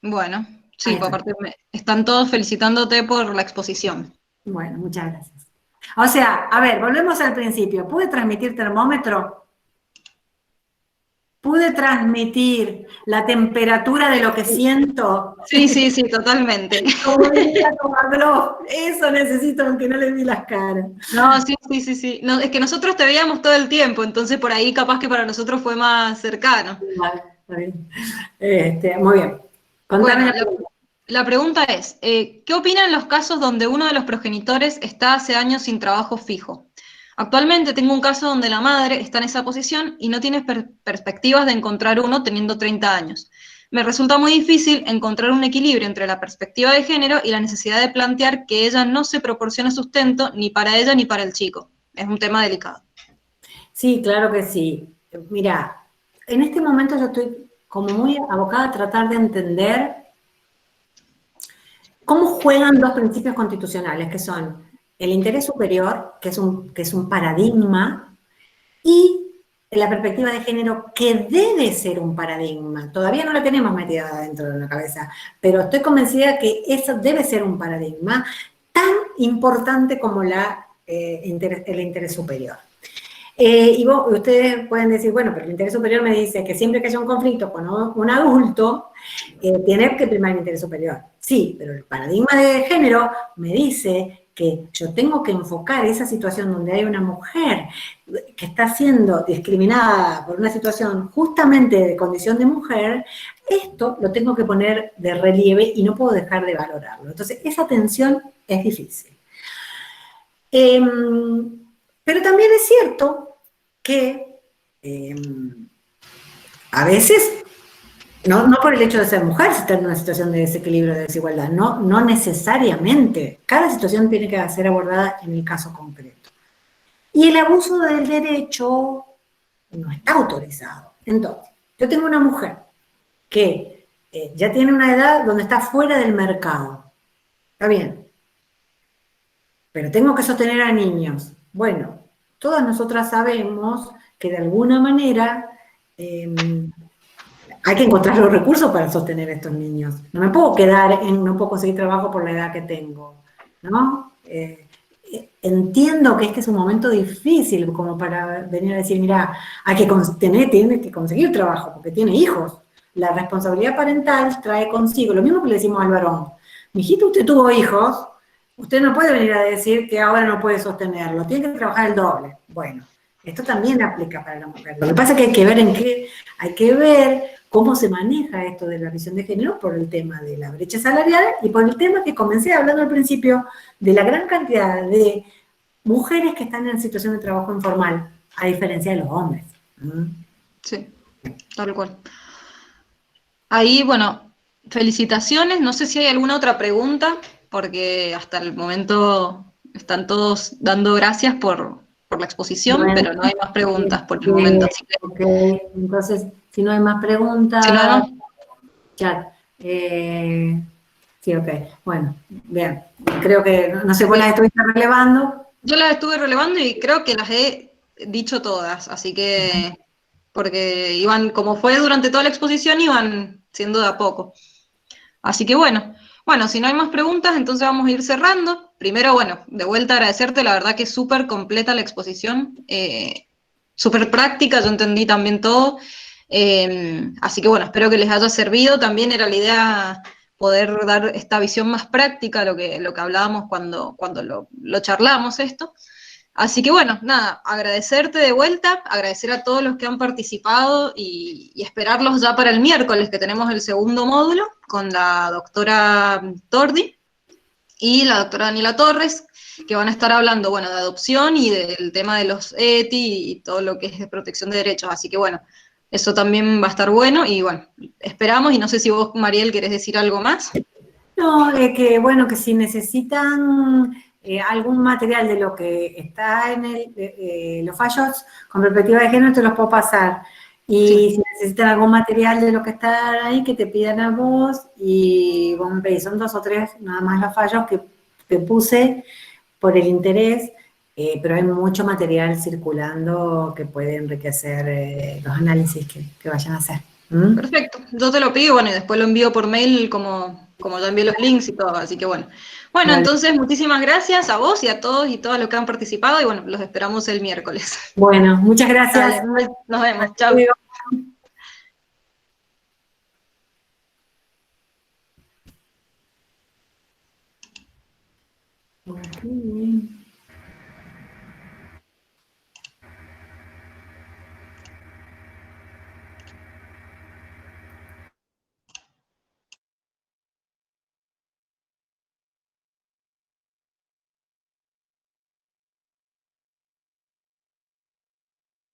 Speaker 2: Bueno, sí, aparte están todos felicitándote por la exposición.
Speaker 1: Bueno, muchas gracias. O sea, a ver, volvemos al principio. ¿Pude transmitir termómetro? ¿Pude transmitir la temperatura de lo que siento?
Speaker 2: Sí, totalmente.
Speaker 1: Como diría Comadró, eso necesito, aunque no le vi las caras.
Speaker 2: No, sí. No, es que nosotros te veíamos todo el tiempo, entonces por ahí capaz que para nosotros fue más cercano.
Speaker 1: Vale, está bien. Muy bien. Contame
Speaker 2: la pregunta es, ¿qué opinan los casos donde uno de los progenitores está hace años sin trabajo fijo? Actualmente tengo un caso donde la madre está en esa posición y no tiene perspectivas de encontrar uno teniendo 30 años. Me resulta muy difícil encontrar un equilibrio entre la perspectiva de género y la necesidad de plantear que ella no se proporciona sustento ni para ella ni para el chico. Es un tema delicado.
Speaker 1: Sí, claro que sí. Mira, en este momento yo estoy como muy abocada a tratar de entender cómo juegan dos principios constitucionales, que son el interés superior, que es un paradigma, y la perspectiva de género, que debe ser un paradigma. Todavía no la tenemos metida dentro de la cabeza, pero estoy convencida que eso debe ser un paradigma tan importante como el interés superior. Y ustedes pueden decir, bueno, pero el interés superior me dice que siempre que haya un conflicto con un adulto, tiene que primar el interés superior. Sí, pero el paradigma de género me dice que yo tengo que enfocar esa situación donde hay una mujer que está siendo discriminada por una situación justamente de condición de mujer, esto lo tengo que poner de relieve y no puedo dejar de valorarlo. Entonces, esa tensión es difícil. Pero también es cierto que a veces No por el hecho de ser mujer se está en una situación de desequilibrio, de desigualdad, no necesariamente. Cada situación tiene que ser abordada en el caso concreto. Y el abuso del derecho no está autorizado. Entonces, yo tengo una mujer que ya tiene una edad donde está fuera del mercado. Está bien, pero tengo que sostener a niños. Bueno, todas nosotras sabemos que de alguna manera hay que encontrar los recursos para sostener a estos niños. No me puedo quedar no puedo conseguir trabajo por la edad que tengo, ¿no? Entiendo que este es un momento difícil como para venir a decir, mira, tiene que conseguir trabajo porque tiene hijos. La responsabilidad parental trae consigo, lo mismo que le decimos al varón. Mijito, usted tuvo hijos, usted no puede venir a decir que ahora no puede sostenerlo, tiene que trabajar el doble. Bueno, esto también aplica para la mujer. Lo que pasa es que hay que ver cómo se maneja esto de la visión de género por el tema de la brecha salarial y por el tema que comencé hablando al principio de la gran cantidad de mujeres que están en situación de trabajo informal, a diferencia de los hombres.
Speaker 2: Sí, tal cual. Ahí, bueno, felicitaciones. No sé si hay alguna otra pregunta, porque hasta el momento están todos dando gracias por la exposición,
Speaker 1: Bueno,
Speaker 2: pero no hay más preguntas por el momento. Así que,
Speaker 1: ok, entonces, si no hay más
Speaker 2: si no hay
Speaker 1: preguntas,
Speaker 2: más,
Speaker 1: chat. Sí, ok, bueno, bien. Creo que, no sé, vos las estuviste relevando.
Speaker 2: yo las estuve relevando y creo que las he dicho todas, así que, porque iban, como fue durante toda la exposición, iban siendo de a poco. Así que bueno, si no hay más preguntas, entonces vamos a ir cerrando. Primero, bueno, de vuelta agradecerte, la verdad que es súper completa la exposición, súper práctica, yo entendí también todo. Así que bueno, espero que les haya servido. También era la idea poder dar esta visión más práctica, lo que hablábamos cuando lo charlamos esto. Así que bueno, nada, agradecerte de vuelta, agradecer a todos los que han participado y esperarlos ya para el miércoles, que tenemos el segundo módulo con la doctora Tordi y la doctora Daniela Torres, que van a estar hablando, bueno, de adopción y del tema de los ETI y todo lo que es de protección de derechos. Así que bueno, eso también va a estar bueno y bueno, esperamos y no sé si vos, Mariel, querés decir algo más.
Speaker 1: No, que bueno, que si necesitan algún material de lo que está en los fallos con perspectiva de género, te los puedo pasar. Y
Speaker 2: Sí.
Speaker 1: si necesitan algún material de lo que está ahí, que te pidan a vos, y vos me pedís, son 2 o 3 nada más los fallos que te puse por el interés, pero hay mucho material circulando que puede enriquecer los análisis que vayan a hacer. ¿Mm?
Speaker 2: Perfecto, yo te lo pido, bueno, y después lo envío por mail como ya envié los links y todo, así que bueno. Bueno,
Speaker 1: Dale.
Speaker 2: entonces muchísimas gracias a vos y a todos y todas los que han participado y bueno, los esperamos el miércoles.
Speaker 1: Bueno, muchas gracias.
Speaker 2: Dale, nos vemos,
Speaker 1: Hasta
Speaker 2: chao.
Speaker 1: luego. Ok.